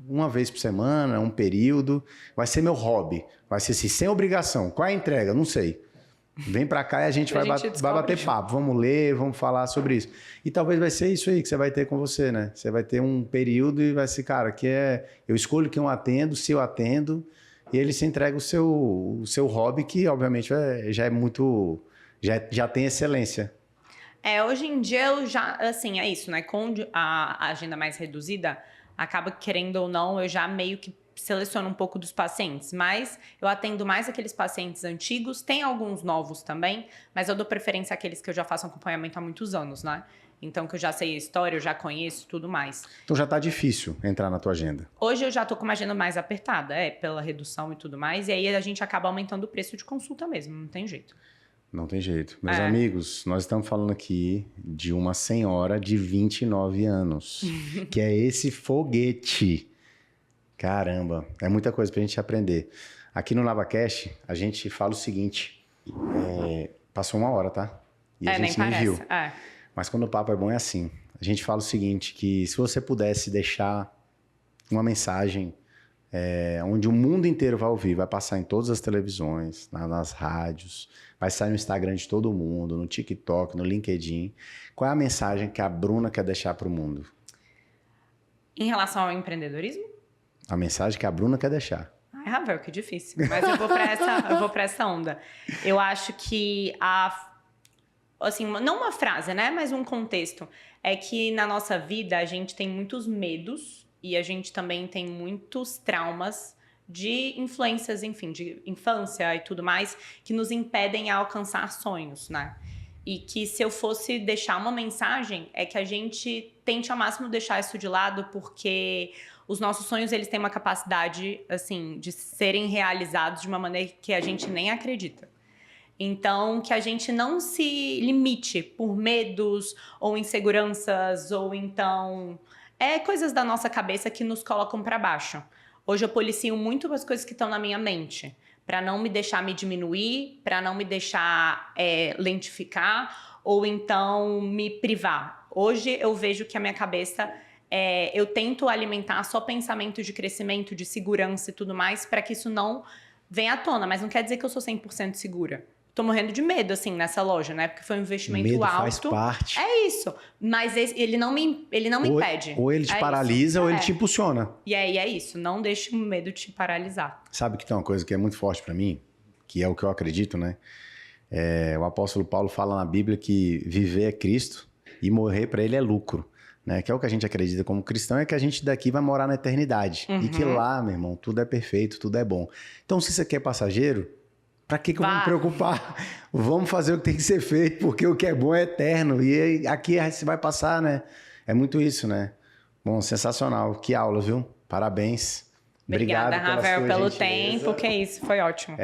uma vez por semana, um período, vai ser meu hobby, vai ser assim, sem obrigação. Qual é a entrega? Não sei. Vem pra cá e a gente vai bater papo, vamos ler, vamos falar sobre isso. E talvez vai ser isso aí que você vai ter com você, né? Você vai ter um período e vai ser, cara, eu escolho quem eu atendo, se eu atendo, e ele se entrega o seu hobby, que obviamente já é muito, já tem excelência. Hoje em dia eu já, assim, é isso, né? Com a agenda mais reduzida, acaba que, querendo ou não, eu já meio que seleciono um pouco dos pacientes, mas eu atendo mais aqueles pacientes antigos, tem alguns novos também, mas eu dou preferência àqueles que eu já faço acompanhamento há muitos anos, né? Então, que eu já sei a história, eu já conheço tudo mais. Então já tá difícil entrar na tua agenda. Hoje eu já tô com uma agenda mais apertada, pela redução e tudo mais, e aí a gente acaba aumentando o preço de consulta mesmo, não tem jeito. Não tem jeito. Meus amigos, nós estamos falando aqui de uma senhora de 29 anos, que é esse foguete. Caramba, é muita coisa pra gente aprender. Aqui no NavaCast, a gente fala o seguinte, passou 1 hora, tá? E a gente nem viu. Mas quando o papo é bom é assim. A gente fala o seguinte, que se você pudesse deixar uma mensagem onde o mundo inteiro vai ouvir, vai passar em todas as televisões, nas rádios, vai sair no Instagram de todo mundo, no TikTok, no LinkedIn. Qual é a mensagem que a Bruna quer deixar para o mundo? Em relação ao empreendedorismo? A mensagem que a Bruna quer deixar. Ai, Ravel, que difícil. Mas eu vou pra essa onda. Eu acho que assim, não uma frase, né? Mas um contexto. É que na nossa vida a gente tem muitos medos e a gente também tem muitos traumas de influências, enfim, de infância e tudo mais, que nos impedem a alcançar sonhos, né? E que se eu fosse deixar uma mensagem, é que a gente tente ao máximo deixar isso de lado, porque os nossos sonhos, eles têm uma capacidade, assim, de serem realizados de uma maneira que a gente nem acredita. Então, que a gente não se limite por medos ou inseguranças, ou então coisas da nossa cabeça que nos colocam para baixo. Hoje eu policio muito as coisas que estão na minha mente, para não me deixar me diminuir, para não me deixar lentificar, ou então me privar. Hoje eu vejo que a minha cabeça, eu tento alimentar só pensamento de crescimento, de segurança e tudo mais, para que isso não venha à tona, mas não quer dizer que eu sou 100% segura. Tô morrendo de medo, assim, nessa loja, né? Porque foi um investimento medo alto. Faz parte. É isso. Mas ele não me impede. Ou ele te paralisa, ou ele te impulsiona. E aí é isso. Não deixe o medo te paralisar. Sabe que tem uma coisa que é muito forte pra mim, que é o que eu acredito, né? O apóstolo Paulo fala na Bíblia que viver é Cristo e morrer pra ele é lucro. Né? Que é o que a gente acredita como cristão, é que a gente daqui vai morar na eternidade. E que lá, meu irmão, tudo é perfeito, tudo é bom. Então, se você quer passageiro, pra que eu vou me preocupar? Vamos fazer o que tem que ser feito, porque o que é bom é eterno. E aqui você vai passar, né? É muito isso, né? Bom, sensacional. Que aula, viu? Parabéns. Obrigada, Rafael, pelo gentileza. tempo. Que isso, foi ótimo.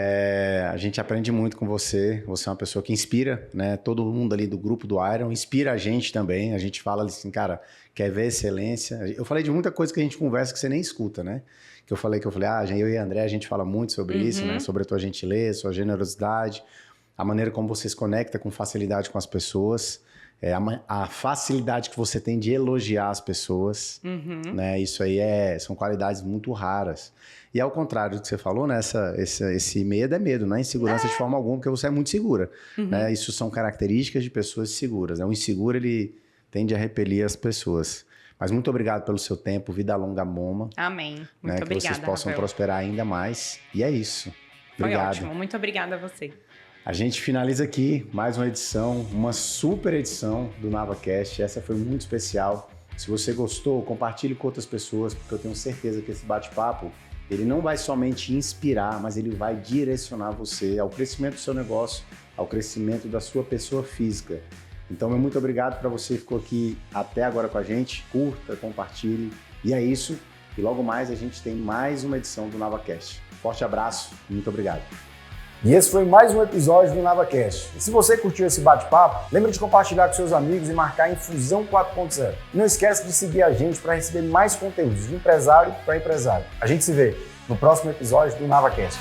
A gente aprende muito com você. Você é uma pessoa que inspira, né? Todo mundo ali do grupo do Iron inspira a gente também. A gente fala assim, cara, quer ver excelência. Eu falei de muita coisa que a gente conversa que você nem escuta, né? Eu falei, eu e a André, a gente fala muito sobre isso, né? Sobre a tua gentileza, sua generosidade, a maneira como você se conecta com facilidade com as pessoas. A facilidade que você tem de elogiar as pessoas, né? Isso aí são qualidades muito raras. E ao contrário do que você falou, né? Esse medo é medo, não é insegurança de forma alguma, porque você é muito segura. Né? Isso são características de pessoas seguras. Né? O inseguro, ele tende a repelir as pessoas. Mas muito obrigado pelo seu tempo, vida longa, Moma. Amém. Muito né? obrigada, Que vocês possam Rafael. prosperar ainda mais. E é isso. Obrigado. Foi ótimo. Muito obrigada a você. A gente finaliza aqui mais uma edição, uma super edição do NavaCast. Essa foi muito especial. Se você gostou, compartilhe com outras pessoas, porque eu tenho certeza que esse bate-papo, ele não vai somente inspirar, mas ele vai direcionar você ao crescimento do seu negócio, ao crescimento da sua pessoa física. Então, muito obrigado para você que ficou aqui até agora com a gente. Curta, compartilhe. E é isso. E logo mais a gente tem mais uma edição do NavaCast. Forte abraço e muito obrigado. E esse foi mais um episódio do NavaCast. E se você curtiu esse bate-papo, lembre de compartilhar com seus amigos e marcar Infusão 4.0. E não esquece de seguir a gente para receber mais conteúdos de empresário para empresário. A gente se vê no próximo episódio do NavaCast.